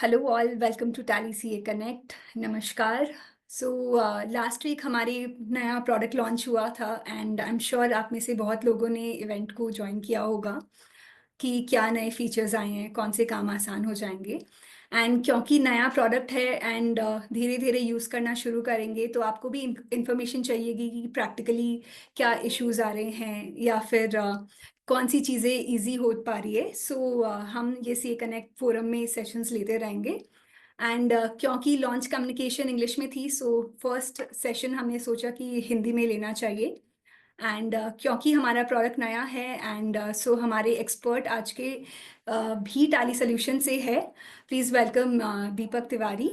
Hello all, welcome to Tally CA connect. नमस्कार। So last week हमारे नया product launch हुआ था एंड आई एम श्योर आप में से बहुत लोगों ने इवेंट को ज्वाइन किया होगा कि क्या नए फीचर्स आए हैं, कौन से काम आसान हो जाएंगे। एंड क्योंकि नया प्रोडक्ट है एंड धीरे धीरे यूज़ करना शुरू करेंगे तो आपको भी इंफॉर्मेशन चाहिएगी कि प्रैक्टिकली क्या इश्यूज आ रहे हैं या फिर कौन सी चीज़ें इजी हो पा रही है। सो हम ये सी कनेक्ट फोरम में सेशंस लेते रहेंगे। एंड क्योंकि लॉन्च कम्युनिकेशन इंग्लिश में थी सो फर्स्ट सेशन हमने सोचा कि हिंदी में लेना चाहिए। एंड क्योंकि हमारा प्रोडक्ट नया है एंड सो हमारे एक्सपर्ट आज के भी टैली सोल्यूशन से है। Please welcome Deepak Tiwari.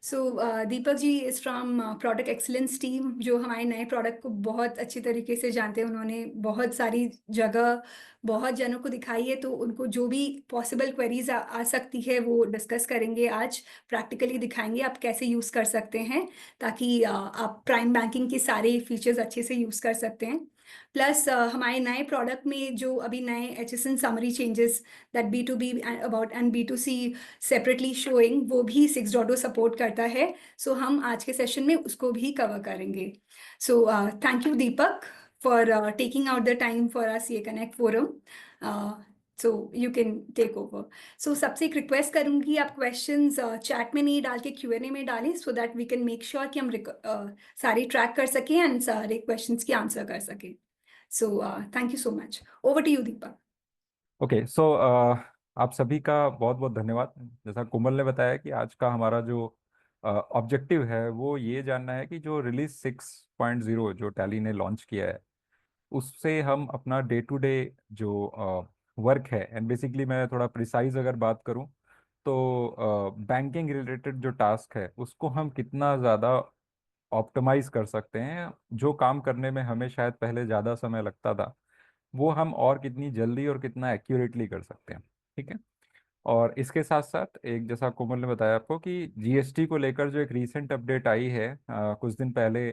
So Deepak ji is from product excellence team, जो हमारे नए प्रोडक्ट को बहुत अच्छी तरीके से जानते हैं। उन्होंने बहुत सारी जगह बहुत जनों को दिखाई है, तो उनको जो भी पॉसिबल क्वेरीज आ सकती है वो डिस्कस करेंगे आज। प्रैक्टिकली दिखाएंगे आप कैसे यूज़ कर सकते हैं ताकि आप प्राइम बैंकिंग के सारे फीचर्स अच्छे से यूज़ कर सकते हैं। प्लस हमारे नए प्रोडक्ट में जो अभी नए H S N summary changes that B to B about and B to C separately showing, वो भी 6.0 सपोर्ट करता है। सो हम आज के सेशन में उसको भी कवर करेंगे। So thank you Deepak for taking out the time for R C connect forum. So you can take over. So सबसे एक रिक्वेस्ट करूंगी, आप क्वेश्चंस चैट में नहीं डाल के क्यूएनए में डालें so that we can make sure कि हम सारे ट्रैक कर सकें एंड सारे क्वेश्चंस की आंसर कर सकें। So thank you so much. Over to you Deepak. Okay so आप सभी का बहुत बहुत धन्यवाद। जैसा कोमल ने बताया कि आज का हमारा जो ऑब्जेक्टिव है वो ये जानना है कि जो रिलीज 6.0 जो टैली ने लॉन्च किया है उससे हम अपना डे टू डे जो वर्क है, एंड बेसिकली मैं थोड़ा प्रिसाइज अगर बात करूं तो बैंकिंग रिलेटेड जो टास्क है उसको हम कितना ज़्यादा ऑप्टिमाइज कर सकते हैं। जो काम करने में हमें शायद पहले ज़्यादा समय लगता था वो हम और कितनी जल्दी और कितना एक्यूरेटली कर सकते हैं। ठीक है। और इसके साथ साथ एक, जैसा कोमल ने बताया आपको, कि जीएसटी को लेकर जो एक रीसेंट अपडेट आई है कुछ दिन पहले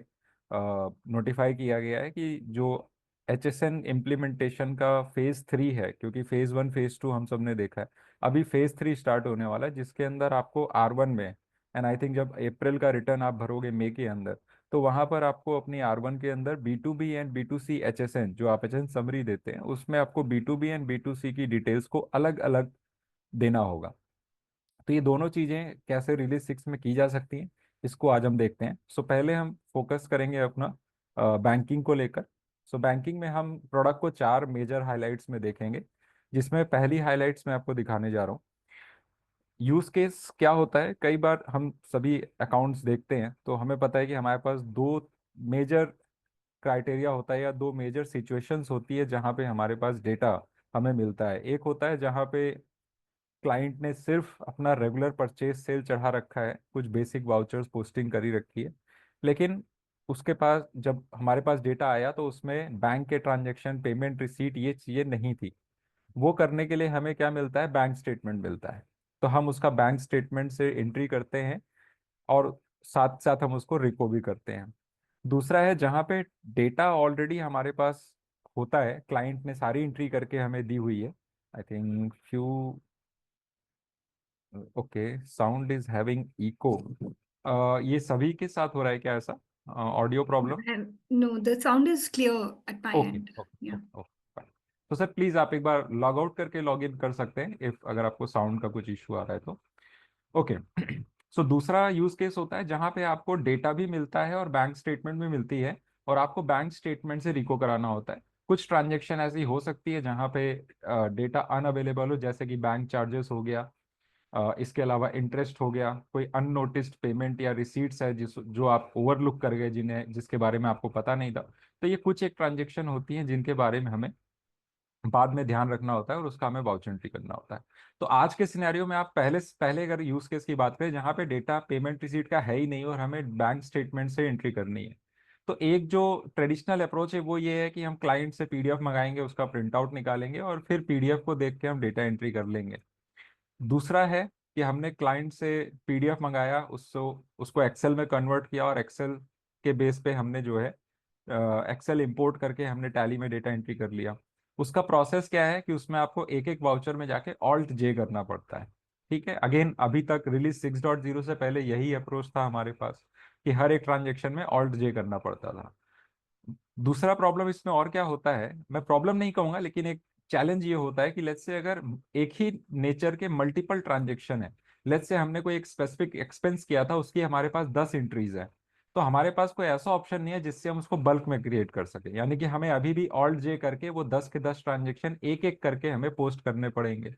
नोटिफाई किया गया है कि जो एचएसएन इम्प्लीमेंटेशन का फेज 3 है, क्योंकि फेज 1 फेज 2 हम सब ने देखा है, अभी फेज 3 स्टार्ट होने वाला है जिसके अंदर आपको R1 में, एंड आई थिंक जब अप्रैल का रिटर्न आप भरोगे मई के अंदर, तो वहां पर आपको अपनी R1 के अंदर B2B एंड B2C एचएसएन, जो आप एचएसएन समरी देते हैं उसमें आपको B2B एंड B2C की डिटेल्स को अलग अलग देना होगा। तो ये दोनों चीजें कैसे रिलीज 6 में की जा सकती हैं, इसको आज हम देखते हैं। सो पहले हम फोकस करेंगे अपना बैंकिंग को लेकर। सो बैंकिंग में हम प्रोडक्ट को 4 मेजर हाइलाइट्स में देखेंगे, जिसमें पहली हाइलाइट्स मैं आपको दिखाने जा रहा हूँ। यूज केस क्या होता है, कई बार हम सभी अकाउंट्स देखते हैं तो हमें पता है कि हमारे पास दो मेजर क्राइटेरिया होता है या दो मेजर सिचुएशंस होती है जहाँ पे हमारे पास डेटा हमें मिलता है। एक होता है जहाँ पे क्लाइंट ने सिर्फ अपना रेगुलर परचेज सेल चढ़ा रखा है, कुछ बेसिक वाउचर्स पोस्टिंग करी रखी है, लेकिन उसके पास जब हमारे पास डेटा आया तो उसमें बैंक के ट्रांजैक्शन, पेमेंट रिसीट, ये चीज़ें नहीं थी। वो करने के लिए हमें क्या मिलता है, बैंक स्टेटमेंट मिलता है। तो हम उसका बैंक स्टेटमेंट से एंट्री करते हैं और साथ साथ हम उसको रिको भी करते हैं। दूसरा है जहाँ पे डेटा ऑलरेडी हमारे पास होता है, क्लाइंट ने सारी एंट्री करके हमें दी हुई है। I think few, okay, sound is having echo. ये सभी के साथ हो रहा है क्या ऐसा, audio problem? No, the sound is clear at my okay end. Okay okay, fine. तो सर प्लीज आप एक बार लॉग आउट करके लॉग इन कर सकते हैं इफ अगर आपको साउंड का कुछ इशू आ रहा है तो। ओके। सो दूसरा यूज केस होता है जहां पे आपको डेटा भी मिलता है और बैंक स्टेटमेंट भी मिलती है, और आपको बैंक स्टेटमेंट से रिको कराना होता है। कुछ ट्रांजेक्शन ऐसी हो सकती है जहां पे डेटा अनअवेलेबल हो, जैसे कि बैंक चार्जेस हो गया, इसके अलावा इंटरेस्ट हो गया, कोई अननोटिस्ड पेमेंट या रिसीट्स है जो आप ओवरलुक कर गए, जिन्हें जिसके बारे में आपको पता नहीं था। तो ये कुछ एक ट्रांजेक्शन होती हैं जिनके बारे में हमें बाद में ध्यान रखना होता है और उसका हमें वाउचर एंट्री करना होता है। तो आज के सिनेरियो में आप पहले पहले अगर यूज केस की बात करें जहां पे डेटा पेमेंट रिसीट का है ही नहीं और हमें बैंक स्टेटमेंट से एंट्री करनी है, तो एक जो ट्रेडिशनल अप्रोच है वो ये है कि हम क्लाइंट से पीडीएफ मंगाएंगे, उसका प्रिंट आउट निकालेंगे और फिर पीडीएफ को देख के हम डेटा एंट्री कर लेंगे। दूसरा है कि हमने क्लाइंट से पीडीएफ मंगाया, उसको उसको एक्सेल में कन्वर्ट किया और एक्सेल के बेस पे हमने जो है एक्सेल इंपोर्ट करके हमने टैली में डेटा एंट्री कर लिया। उसका प्रोसेस क्या है कि उसमें आपको एक एक वाउचर में जाके ऑल्ट जे करना पड़ता है। ठीक है, अगेन अभी तक रिलीज 6.0 से पहले यही अप्रोच था हमारे पास कि हर एक ट्रांजेक्शन में ऑल्ट जे करना पड़ता था। दूसरा प्रॉब्लम इसमें और क्या होता है, मैं प्रॉब्लम नहीं कहूंगा लेकिन एक चैलेंज ये होता है कि लेट्स से अगर एक ही नेचर के मल्टीपल ट्रांजेक्शन है, लेट्स से हमने कोई एक स्पेसिफिक एक्सपेंस किया था, उसकी हमारे पास 10 एंट्रीज है, तो हमारे पास कोई ऐसा ऑप्शन नहीं है जिससे हम उसको बल्क में क्रिएट कर सके, यानी कि हमें अभी भी ऑल्ट जे करके वो 10 के 10 ट्रांजेक्शन एक एक करके हमें पोस्ट करने पड़ेंगे।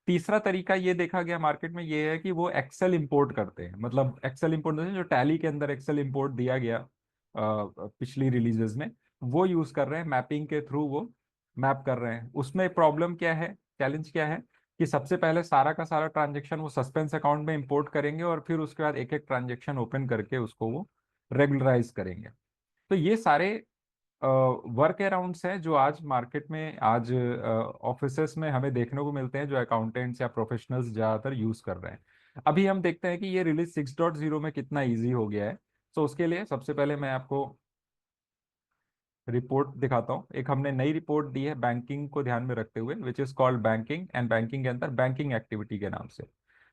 तीसरा तरीका ये देखा गया मार्केट में ये है कि वो एक्सेल इंपोर्ट करते हैं, मतलब एक्सेल इंपोर्ट जो टैली के अंदर एक्सेल इंपोर्ट दिया गया पिछली रिलीजेस में, वो यूज कर रहे हैं, मैपिंग के थ्रू वो मैप कर रहे हैं। उसमें प्रॉब्लम क्या है, चैलेंज क्या है कि सबसे पहले सारा का सारा ट्रांजेक्शन वो सस्पेंस अकाउंट में इंपोर्ट करेंगे और फिर उसके बाद एक एक ट्रांजेक्शन ओपन करके उसको वो रेगुलराइज करेंगे। तो ये सारे वर्क अराउंड्स हैं जो आज मार्केट में, आज ऑफिसेस में हमें देखने को मिलते हैं, जो अकाउंटेंट्स या प्रोफेशनल्स ज़्यादातर यूज कर रहे हैं। अभी हम देखते हैं कि ये रिलीज 6.0 में कितना इजी हो गया है। तो उसके लिए सबसे पहले मैं आपको रिपोर्ट दिखाता हूँ। एक हमने नई रिपोर्ट दी है बैंकिंग को ध्यान में रखते हुए, which is called banking, and banking के अंदर बैंकिंग एक्टिविटी के नाम से।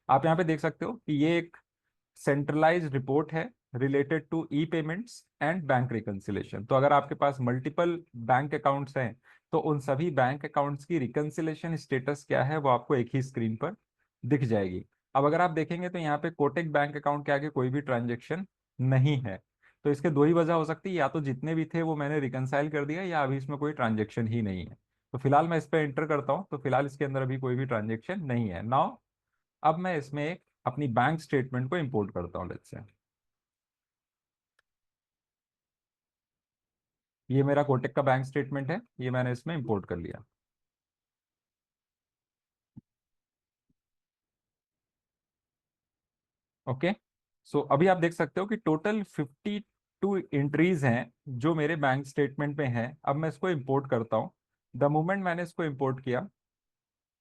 आप यहाँ पे देख सकते हो कि ये एक सेंट्रलाइज्ड रिपोर्ट है related to E payments and bank reconciliation. तो अगर आपके पास मल्टीपल बैंक अकाउंट्स हैं तो उन सभी बैंक अकाउंट्स की रिकंसिलेशन स्टेटस क्या है वो आपको एक ही स्क्रीन पर दिख जाएगी। अब अगर आप देखेंगे तो यहाँ पे कोटक बैंक अकाउंट के आगे कोई भी ट्रांजेक्शन नहीं है। तो इसके दो ही वजह हो सकती है, या तो जितने भी थे वो मैंने रिकंसाइल कर दिया, या अभी इसमें कोई ट्रांजेक्शन ही नहीं है। तो फिलहाल मैं इस पर एंटर करता हूँ, तो फिलहाल इसके अंदर अभी कोई भी ट्रांजेक्शन नहीं है। नाउ अब मैं इसमें एक अपनी बैंक स्टेटमेंट को इंपोर्ट करता हूँ, लेट्स से। ये मेरा कोटक का बैंक स्टेटमेंट है, ये मैंने इसमें इंपोर्ट कर लिया। ओके, सो अभी आप देख सकते हो कि टोटल 52 एंट्रीज हैं जो मेरे बैंक स्टेटमेंट में हैं। अब मैं इसको इंपोर्ट करता हूँ। द मोमेंट मैंने इसको इंपोर्ट किया,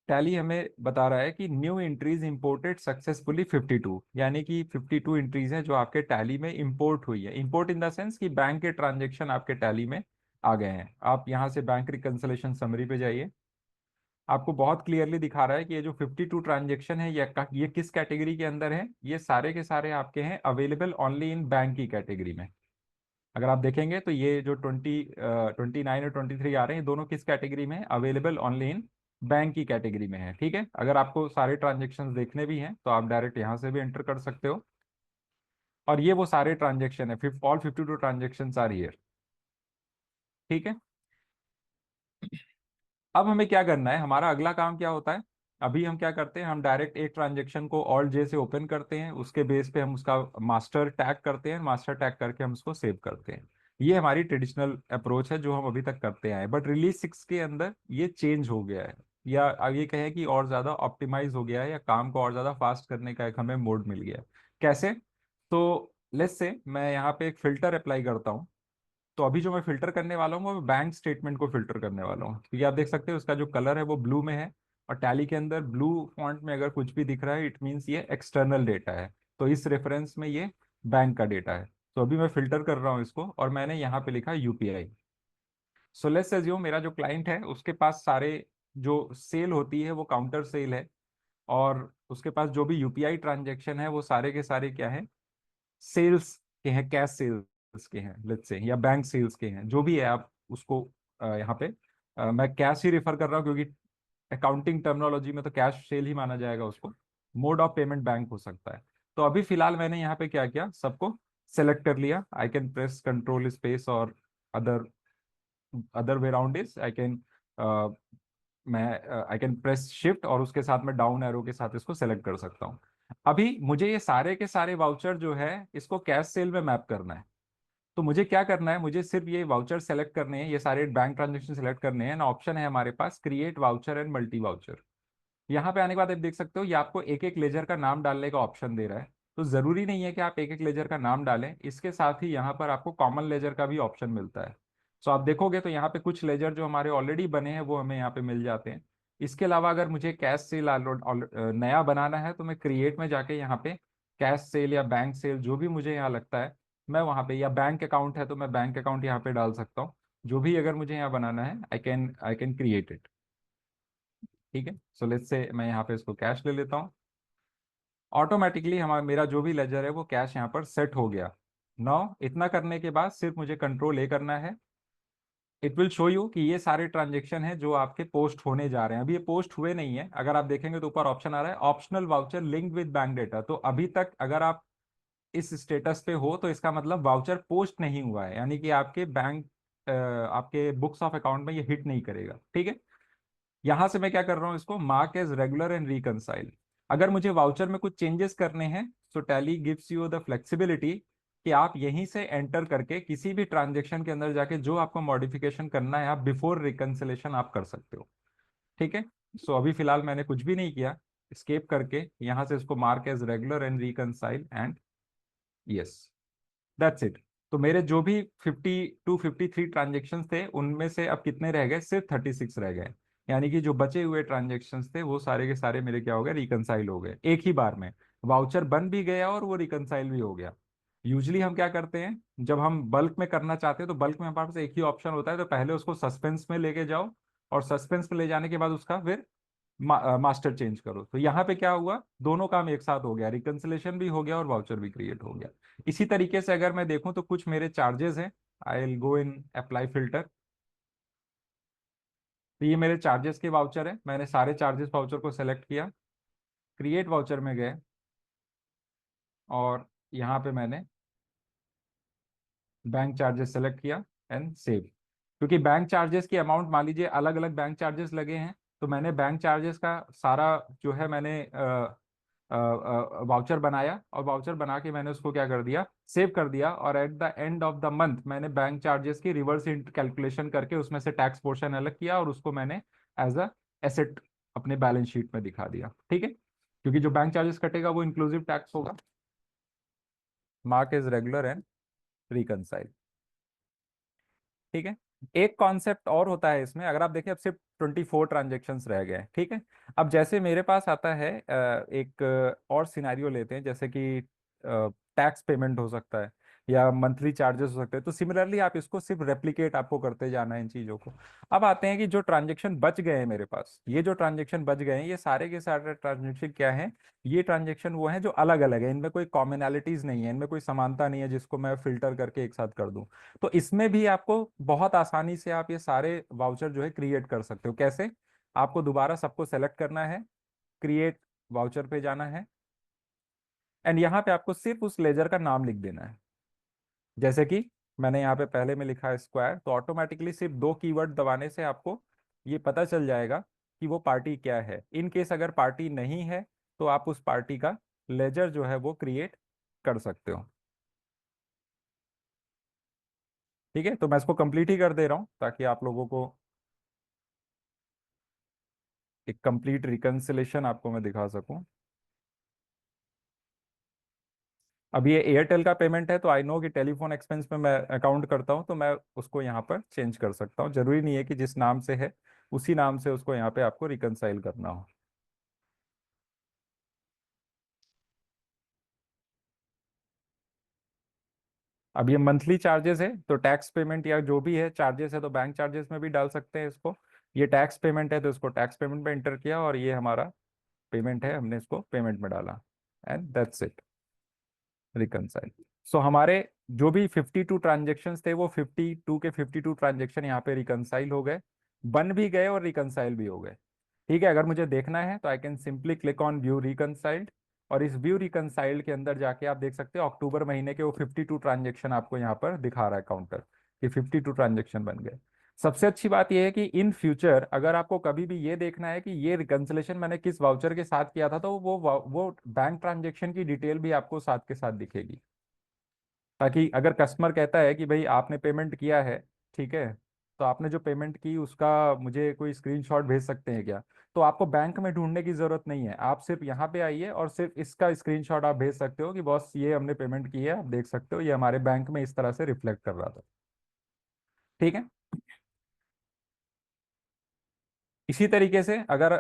टैली हमें बता रहा है कि न्यू एंट्रीज इंपोर्टेड सक्सेसफुली 52, यानी कि 52 एंट्रीज हैं जो आपके टैली में इंपोर्ट हुई है। इंपोर्ट इन द सेंस कि बैंक के ट्रांजेक्शन आपके टैली में आ गए हैं। आप यहाँ से बैंक रिकंसलेशन समरी पे जाइए, आपको बहुत क्लियरली दिखा रहा है कि ये जो 52 ट्रांजेक्शन है ये किस कैटेगरी के अंदर है। ये सारे के सारे आपके हैं अवेलेबल ओनली इन बैंक की कैटेगरी में। अगर आप देखेंगे तो ये जो 29 और 23 आ रहे हैं, दोनों किस कैटेगरी में है, अवेलेबल ओनली इन बैंक की कैटेगरी में है। ठीक है, अगर आपको सारे ट्रांजेक्शन देखने भी हैं तो आप डायरेक्ट यहाँ से भी एंटर कर सकते हो। और ये वो सारे ट्रांजेक्शन है, ऑल 52 ट्रांजेक्शन आर हियर। ठीक है, अब हमें क्या करना है, हमारा अगला काम क्या होता है। अभी हम क्या करते हैं, हम डायरेक्ट एक ट्रांजेक्शन को ऑल्ट जे से ओपन करते हैं, उसके बेस पे हम उसका मास्टर टैग करते हैं, मास्टर टैग करके हम उसको सेव करते हैं। ये हमारी ट्रेडिशनल अप्रोच है जो हम अभी तक करते आए हैं। बट रिलीज 6 के अंदर ये चेंज हो गया है, या आगे कहें कि और ज्यादा ऑप्टिमाइज हो गया है, या काम को और ज्यादा फास्ट करने का एक हमें मोड मिल गया है। कैसे, तो लेट्स से मैं यहाँ पे एक फिल्टर अप्लाई करता हूँ। तो अभी जो मैं फिल्टर करने वाला हूँ वो बैंक स्टेटमेंट को फिल्टर करने वाला हूँ, क्योंकि आप देख सकते हैं उसका जो कलर है वो ब्लू में है, और टैली के अंदर ब्लू फॉन्ट में अगर कुछ भी दिख रहा है इट मीन्स ये एक्सटर्नल डेटा है। तो इस रेफरेंस में ये बैंक का डेटा है। तो अभी मैं फिल्टर कर रहा हूँ इसको, और मैंने यहाँ पे लिखा यूपीआई। सो लेट्स अज्यूम मेरा जो क्लाइंट है उसके पास सारे जो सेल होती है वो काउंटर सेल है, और उसके पास जो भी यूपीआई ट्रांजेक्शन है वो सारे के सारे क्या है, सेल्स के हैं, कैश सेल्स के हैं लेट्स से, या बैंक सेल्स के हैं, जो भी है आप उसको यहाँ पे मैं कैश ही रेफर कर रहा हूँ क्योंकि अकाउंटिंग टर्मिनोलॉजी में तो कैश सेल ही माना जाएगा उसको। मोड ऑफ पेमेंट बैंक हो सकता है। तो अभी फिलहाल मैंने यहाँ पे क्या किया, सबको सेलेक्ट कर लिया। I can press control space, और other other way round is I can, मैं आई कैन प्रेस शिफ्ट और उसके साथ में डाउन एरो के साथ इसको सेलेक्ट कर सकता हूँ। अभी मुझे ये सारे के सारे वाउचर जो है इसको कैश सेल में मैप करना है। तो मुझे क्या करना है, मुझे सिर्फ ये वाउचर सेलेक्ट करने हैं, ये सारे बैंक ट्रांजेक्शन सेलेक्ट करने हैं ना। ऑप्शन है हमारे पास create voucher and multi voucher. यहाँ पे आने के बाद आप देख सकते हो ये आपको एक एक लेजर का नाम डालने का ऑप्शन दे रहा है। तो जरूरी नहीं है कि आप एक एक लेजर का नाम डालें, इसके साथ ही यहाँ पर आपको कॉमन लेजर का भी ऑप्शन मिलता है। सो आप देखोगे तो यहाँ पे कुछ लेजर जो हमारे ऑलरेडी बने हैं वो हमें यहाँ पे मिल जाते हैं। इसके अलावा अगर मुझे कैश सेल नया बनाना है तो मैं क्रिएट में जाके यहाँ पे कैश सेल या बैंक सेल जो भी मुझे यहाँ लगता है मैं वहाँ पे, या बैंक अकाउंट है तो मैं बैंक अकाउंट यहाँ पे डाल सकता हूँ। जो भी अगर मुझे यहाँ बनाना है आई कैन क्रिएट इट। ठीक है, सो लेट्स से मैं यहाँ पे इसको कैश ले लेता हूँ। ऑटोमेटिकली हमारा मेरा जो भी लेजर है वो कैश यहाँ पर सेट हो गया। नाउ इतना करने के बाद सिर्फ मुझे कंट्रोल ए करना है। इट विल शो यू कि ये सारे ट्रांजेक्शन हैं जो आपके पोस्ट होने जा रहे हैं। अभी ये पोस्ट हुए नहीं है, अगर आप देखेंगे तो ऊपर ऑप्शन आ रहा है optional voucher linked with bank data. तो अभी तक अगर आप इस स्टेटस पे हो तो इसका मतलब वाउचर पोस्ट नहीं हुआ है, यानी कि आपके बैंक आपके बुक्स ऑफ अकाउंट में ये हिट नहीं करेगा। ठीक है, यहां से मैं क्या कर रहा हूं, इसको mark as regular and reconcile. अगर मुझे वाउचर में कुछ चेंजेस करने हैं तो Tally gives you the flexibility कि आप यहीं से एंटर करके किसी भी ट्रांजेक्शन के अंदर जाके जो आपको मॉडिफिकेशन करना है आप बिफोर रिकनसिलेशन आप कर सकते हो। ठीक है, सो अभी फिलहाल मैंने कुछ भी नहीं किया, स्केप करके यहां से इसको mark as regular and reconcile and yes, that's it. तो मेरे जो भी 52 53 ट्रांजेक्शन थे उनमें से अब कितने रह गए, सिर्फ 36 रह गए। यानी कि जो बचे हुए ट्रांजेक्शन थे वो सारे के सारे मेरे क्या हो गए, रिकनसाइल हो गए एक ही बार में। वाउचर बन भी गया और वो रिकनसाइल भी हो गया। यूजली हम क्या करते हैं, जब हम बल्क में करना चाहते हैं तो बल्क में हमारे पास एक ही ऑप्शन होता है, तो पहले उसको सस्पेंस में लेके जाओ और सस्पेंस में ले जाने के बाद उसका फिर मास्टर चेंज करो। तो यहाँ पे क्या हुआ, दोनों काम एक साथ हो गया, रिकंसिलेशन भी हो गया और वाउचर भी क्रिएट हो गया। इसी तरीके से अगर मैं देखूं तो कुछ मेरे चार्जेस हैं, I will go in apply filter. तो ये मेरे चार्जेस के वाउचर है, मैंने सारे चार्जेस वाउचर को सेलेक्ट किया, क्रिएट वाउचर में गए और यहाँ पे मैंने बैंक चार्जेस सेलेक्ट किया एंड सेव। क्योंकि बैंक चार्जेस की अमाउंट मान लीजिए अलग अलग बैंक चार्जेस लगे हैं, तो मैंने बैंक चार्जेस का सारा जो है मैंने वाउचर बनाया और वाउचर बना के मैंने उसको क्या कर दिया, सेव कर दिया। और at the end of the month मैंने बैंक चार्जेस की रिवर्स कैलकुलेशन करके उसमें से टैक्स पोर्शन अलग किया और उसको मैंने एज अ एसेट अपने बैलेंस शीट में दिखा दिया। ठीक है, क्योंकि जो बैंक चार्जेस कटेगा वो इंक्लूसिव टैक्स होगा। Mark is regular and reconcile. ठीक है, एक कॉन्सेप्ट और होता है इसमें, अगर आप देखें अब सिर्फ 24 ट्रांजेक्शन्स रह गए हैं। ठीक है, अब जैसे मेरे पास आता है एक और सिनेरियो लेते हैं, जैसे कि टैक्स पेमेंट हो सकता है या मंथली चार्जेस हो सकते हैं। तो सिमिलरली आप इसको सिर्फ रेप्लिकेट आपको करते जाना है इन चीजों को। अब आते हैं कि जो ट्रांजेक्शन बच गए हैं मेरे पास, ये जो ट्रांजेक्शन बच गए हैं ये सारे के सारे ट्रांजेक्शन क्या हैं, ये ट्रांजेक्शन वो हैं जो अलग अलग है, इनमें कोई कॉमनैलिटीज नहीं है, इनमें कोई समानता नहीं है जिसको मैं फिल्टर करके एक साथ कर दूं। तो इसमें भी आपको बहुत आसानी से आप ये सारे वाउचर जो है क्रिएट कर सकते हो। कैसे, आपको दोबारा सबको सेलेक्ट करना है, क्रिएट वाउचर पे जाना है एंड यहाँ पे आपको सिर्फ उस लेजर का नाम लिख देना है। जैसे कि मैंने यहाँ पे पहले में लिखा है स्क्वायर, तो ऑटोमेटिकली सिर्फ दो कीवर्ड दबाने से आपको ये पता चल जाएगा कि वो पार्टी क्या है। इन केस अगर पार्टी नहीं है तो आप उस पार्टी का लेजर जो है वो क्रिएट कर सकते हो। ठीक है, तो मैं इसको कंप्लीट ही कर दे रहा हूँ ताकि आप लोगों को एक कंप्लीट रिकंसिलेशन आपको मैं दिखा सकूं। अब ये एयरटेल का पेमेंट है तो आई नो कि टेलीफोन एक्सपेंस में मैं अकाउंट करता हूं, तो मैं उसको यहाँ पर चेंज कर सकता हूँ। जरूरी नहीं है कि जिस नाम से है उसी नाम से उसको यहाँ पे आपको रिकंसाइल करना हो। अब ये मंथली चार्जेस है तो टैक्स पेमेंट या जो भी है चार्जेस है तो बैंक चार्जेस में भी डाल सकते हैं इसको। ये टैक्स पेमेंट है तो इसको टैक्स पेमेंट में एंटर किया और ये हमारा पेमेंट है, हमने इसको पेमेंट में डाला एंड दैट्स इट, रिकनसाइल। सो हमारे जो भी 52 ट्रांजेक्शन्स थे वो 52 के 52 ट्रांजेक्शन यहाँ पे रिकनसाइल हो गए, बन भी गए और रिकनसाइल भी हो गए। ठीक है, अगर मुझे देखना है तो I can simply click on view reconciled और इस व्यू रिकनसाइल्ड के अंदर जाके आप देख सकते हो अक्टूबर महीने के वो 52 ट्रांजेक्शन आपको यहाँ पर दिखा रहा है काउंटर कि 52 ट्रांजेक्शन बन गए। सबसे अच्छी बात यह है कि इन फ्यूचर अगर आपको कभी भी ये देखना है कि ये रिकंसलेशन मैंने किस वाउचर के साथ किया था तो वो बैंक ट्रांजेक्शन की डिटेल भी आपको साथ के साथ दिखेगी, ताकि अगर कस्टमर कहता है कि भाई आपने पेमेंट किया है, ठीक है, तो आपने जो पेमेंट की उसका मुझे कोई स्क्रीनशॉट भेज सकते हैं क्या, तो आपको बैंक में ढूंढने की जरूरत नहीं है, आप सिर्फ यहाँ पे आइए और सिर्फ इसका स्क्रीनशॉट आप भेज सकते हो कि बॉस ये हमने पेमेंट की है, आप देख सकते हो ये हमारे बैंक में इस तरह से रिफ्लेक्ट कर रहा था। ठीक है, इसी तरीके से अगर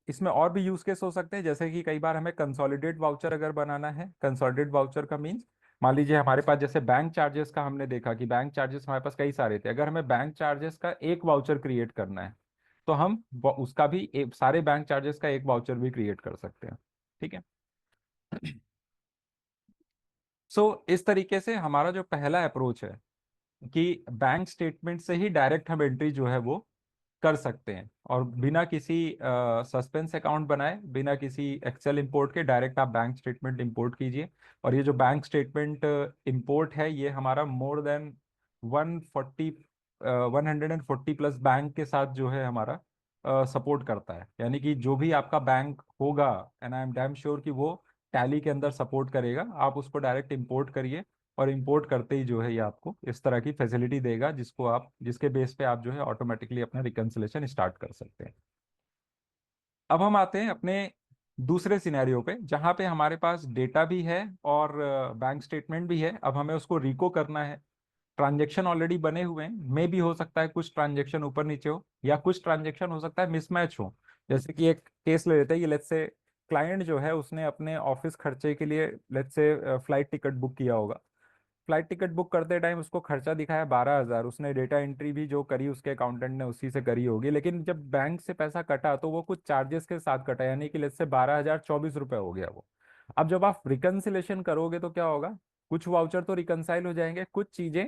इसमें और भी यूज केस हो सकते हैं, जैसे कि कई बार हमें कंसोलिडेट वाउचर अगर बनाना है। कंसोलिडेट वाउचर का मीन्स, मान लीजिए हमारे पास जैसे बैंक चार्जेस का हमने देखा कि बैंक चार्जेस हमारे पास कई सारे थे, अगर हमें बैंक चार्जेस का एक वाउचर क्रिएट करना है तो हम उसका भी सारे बैंक चार्जेस का एक वाउचर भी क्रिएट कर सकते हैं। ठीक है, इस तरीके से हमारा जो पहला अप्रोच है कि बैंक स्टेटमेंट से ही डायरेक्ट हम एंट्री जो है वो कर सकते हैं, और बिना किसी सस्पेंस अकाउंट बनाए, बिना किसी एक्सेल इंपोर्ट के डायरेक्ट आप बैंक स्टेटमेंट इंपोर्ट कीजिए। और ये जो बैंक स्टेटमेंट इंपोर्ट है, ये हमारा मोर देन 140 140 प्लस बैंक के साथ जो है हमारा सपोर्ट करता है। यानी कि जो भी आपका बैंक होगा, and I am damn sure कि वो टैली के अंदर सपोर्ट करेगा, आप उसको डायरेक्ट इंपोर्ट करिए। और इंपोर्ट करते ही जो है ये आपको इस तरह की फैसिलिटी देगा, जिसके बेस पे आप जो है ऑटोमेटिकली अपना रिकंसिलेशन स्टार्ट कर सकते हैं। अब हम आते हैं अपने दूसरे सिनेरियो पे, जहां पे हमारे पास डेटा भी है और बैंक स्टेटमेंट भी है। अब हमें उसको रिको करना है। ट्रांजेक्शन ऑलरेडी बने हुए हैं, मे भी हो सकता है कुछ ट्रांजेक्शन ऊपर नीचे हो, या कुछ ट्रांजेक्शन हो सकता है मिसमैच हो। जैसे कि एक केस ले लेते हैं, ये लेट्स से क्लाइंट जो है उसने अपने ऑफिस खर्चे के लिए let's say flight ticket book किया होगा। फ्लाइट टिकट बुक करते टाइम उसको खर्चा दिखाया 12,000, उसने डेटा एंट्री भी जो करी उसके अकाउंटेंट ने उसी से करी होगी, लेकिन जब बैंक से पैसा कटा तो वो कुछ चार्जेस के साथ कटा, यानी कि लेट्स से 12,024 रुपये हो गया वो। अब जब आप रिकंसिलेशन करोगे तो क्या होगा, कुछ वाउचर तो रिकंसाइल हो जाएंगे, कुछ चीजें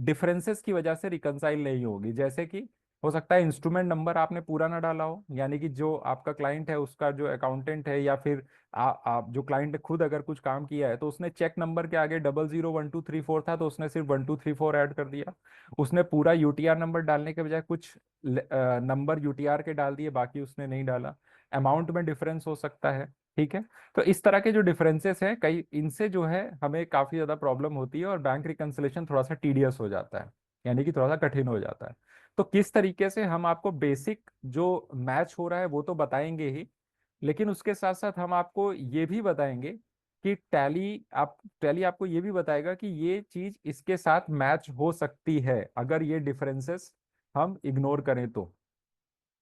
डिफरेंसेस की वजह से रिकंसाइल नहीं होगी। जैसे कि हो सकता है इंस्ट्रूमेंट नंबर आपने पूरा ना डाला हो, यानी कि जो आपका क्लाइंट है उसका जो अकाउंटेंट है, या फिर आप जो क्लाइंट ने खुद अगर कुछ काम किया है तो उसने चेक नंबर के आगे 001234 था तो उसने सिर्फ 1234 ऐड कर दिया। उसने पूरा यूटीआर नंबर डालने के बजाय कुछ नंबर यूटीआर के डाल दिए, बाकी उसने नहीं डाला। अमाउंट में डिफरेंस हो सकता है। ठीक है। तो इस तरह के जो डिफरेंसेस हैं कई, इनसे जो है हमें काफी ज्यादा प्रॉब्लम होती है और बैंक रिकंसिलेशन थोड़ा सा टीडियस हो जाता है, यानी कि थोड़ा सा कठिन हो जाता है। तो किस तरीके से हम आपको बेसिक जो मैच हो रहा है वो तो बताएंगे ही, लेकिन उसके साथ साथ हम आपको ये भी बताएंगे कि टैली आपको ये भी बताएगा कि ये चीज इसके साथ मैच हो सकती है अगर ये डिफरेंसेस हम इग्नोर करें तो।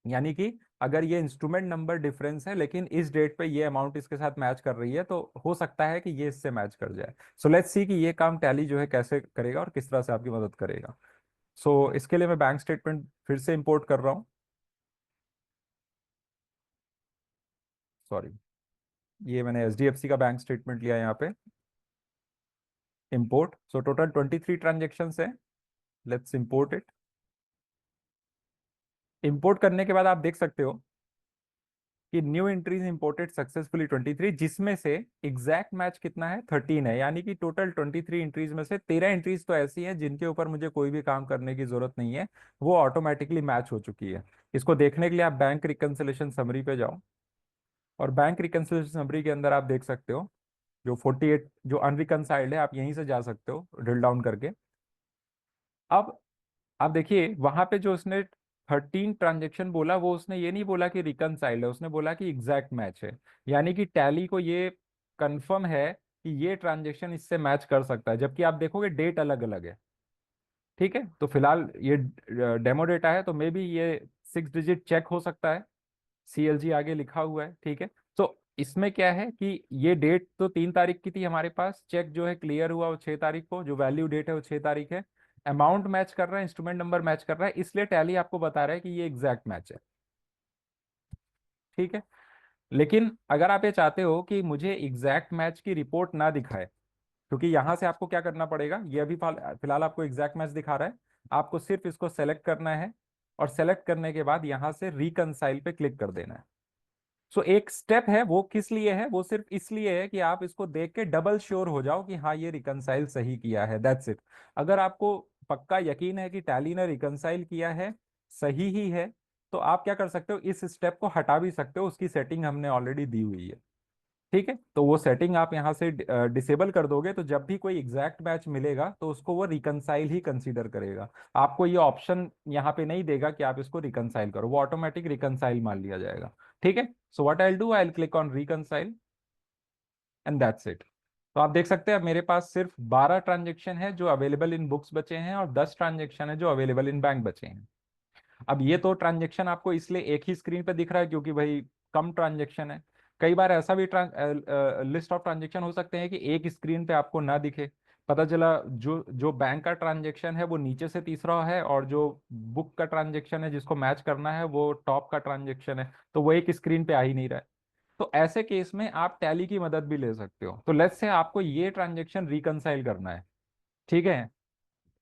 यानी कि अगर ये इंस्ट्रूमेंट नंबर डिफरेंस है लेकिन इस डेट पे ये अमाउंट इसके साथ मैच कर रही है, तो हो सकता है कि ये इससे मैच कर जाए। सो लेट्स सी कि ये काम टैली जो है कैसे करेगा और किस तरह से आपकी मदद करेगा। इसके लिए मैं बैंक स्टेटमेंट फिर से इंपोर्ट कर रहा हूँ। सॉरी, ये मैंने एचडीएफसी का बैंक स्टेटमेंट लिया है यहाँ पे। इंपोर्ट, सो टोटल 23 ट्रांजेक्शन है। Let's import it. इंपोर्ट करने के बाद आप देख सकते हो कि न्यू एंट्रीज इंपोर्टेड सक्सेसफुली 23, जिसमें से एग्जैक्ट मैच कितना है, 13 है। यानी कि टोटल 23 एंट्रीज में से 13 एंट्रीज तो ऐसी हैं जिनके ऊपर मुझे कोई भी काम करने की जरूरत नहीं है, वो ऑटोमेटिकली मैच हो चुकी है। इसको देखने के लिए आप बैंक रिकंसिलेशन समरी पे जाओ, और बैंक रिकंसिलेशन समरी के अंदर आप देख सकते हो जो 48 जो अनरिकंसाइल्ड है, आप यहीं से जा सकते हो ड्रिल डाउन करके। अब आप देखिए वहां पे जो उसने 13 ट्रांजेक्शन बोला, वो उसने ये नहीं बोला कि रिकनसाइल्ड है, उसने बोला कि एग्जैक्ट मैच है। यानी कि टैली को ये कंफर्म है कि ये ट्रांजेक्शन इससे मैच कर सकता है, जबकि आप देखोगे डेट अलग अलग है। ठीक है, तो फिलहाल ये डेमो डेटा है, तो मे बी ये 6 डिजिट चेक हो सकता है, सीएलजी आगे लिखा हुआ है। ठीक है। तो इसमें क्या है कि ये डेट तो 3 तारीख की थी हमारे पास, चेक जो है क्लियर हुआ वो 6 तारीख को, जो वैल्यू डेट है वो 6 तारीख है। अमाउंट मैच कर रहा है, इंस्ट्रूमेंट नंबर मैच कर रहा है, इसलिए टैली आपको बता रहा है कि ये एग्जैक्ट मैच है। ठीक है। लेकिन अगर आप ये चाहते हो कि मुझे एग्जैक्ट मैच की रिपोर्ट ना दिखाए, क्योंकि यहां से आपको क्या करना पड़ेगा, ये अभी फिलहाल आपको एग्जैक्ट मैच दिखा रहा है, आपको सिर्फ इसको सेलेक्ट करना है, और सेलेक्ट करने के बाद यहां से रिकनसाइल पे क्लिक कर देना है। एक स्टेप है, वो किस लिए है, वो सिर्फ इसलिए है कि आप इसको देख के डबल श्योर हो जाओ कि हाँ ये रिकंसाइल सही किया है, दैट्स इट। अगर आपको पक्का यकीन है कि टैली ने रिकंसाइल किया है, सही ही है, तो आप क्या कर सकते हो, इस स्टेप को हटा भी सकते हो, उसकी सेटिंग हमने ऑलरेडी दी हुई है। ठीक है, तो वो सेटिंग आप यहां से डिसेबल कर दोगे, तो जब भी कोई एग्जैक्ट मैच मिलेगा तो उसको वो रिकंसाइल ही कंसीडर करेगा। आपको ये ऑप्शन यहाँ पे नहीं देगा कि आप इसको रिकंसाइल करो, वो ऑटोमेटिक रिकंसाइल मान लिया जाएगा। ठीक है। So what I do, I click on reconcile and that's it. तो आप देख सकते हैं अब मेरे पास सिर्फ 12 ट्रांजेक्शन है जो अवेलेबल इन बुक्स बचे हैं, और 10 ट्रांजेक्शन है जो अवेलेबल इन बैंक बचे हैं। अब ये तो ट्रांजेक्शन आपको इसलिए एक ही स्क्रीन पे दिख रहा है क्योंकि भाई कम ट्रांजेक्शन है। कई बार ऐसा भी लिस्ट ऑफ ट्रांजेक्शन हो सकते हैं कि एक स्क्रीन पे आपको ना दिखे, पता चला जो जो बैंक का ट्रांजेक्शन है वो नीचे से तीसरा है, और जो बुक का ट्रांजेक्शन है जिसको मैच करना है वो टॉप का ट्रांजेक्शन है, तो वो एक स्क्रीन पे आ ही नहीं रहा है। तो ऐसे केस में आप टैली की मदद भी ले सकते हो। तो लेट्स से आपको ये ट्रांजेक्शन रिकंसाइल करना है, ठीक है।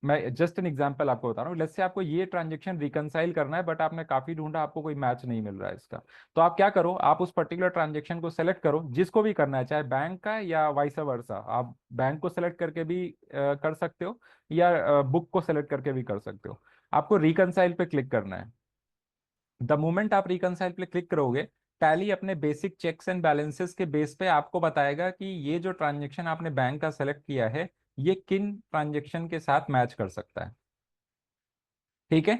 मैं जस्ट एन एग्जांपल आपको बता रहा हूँ। लेट्स से आपको ये ट्रांजेक्शन रिकंसाइल करना है, बट आपने काफी ढूंढा, आपको कोई मैच नहीं मिल रहा है इसका। तो आप क्या करो, आप उस पर्टिकुलर ट्रांजेक्शन को सेलेक्ट करो, जिसको भी करना है, चाहे बैंक का या वाइस वर्सा। आप बैंक को सेलेक्ट करके भी कर सकते हो, या बुक को सेलेक्ट करके भी कर सकते हो। आपको रिकंसाइल पे क्लिक करना है। द मोमेंट आप रिकंसाइल पे क्लिक करोगे, टैली अपने बेसिक चेक्स एंड बैलेंसेस के बेस पे आपको बताएगा कि ये जो ट्रांजेक्शन आपने बैंक का सेलेक्ट किया है, ये किन ट्रांजेक्शन के साथ मैच कर सकता है, ठीक है।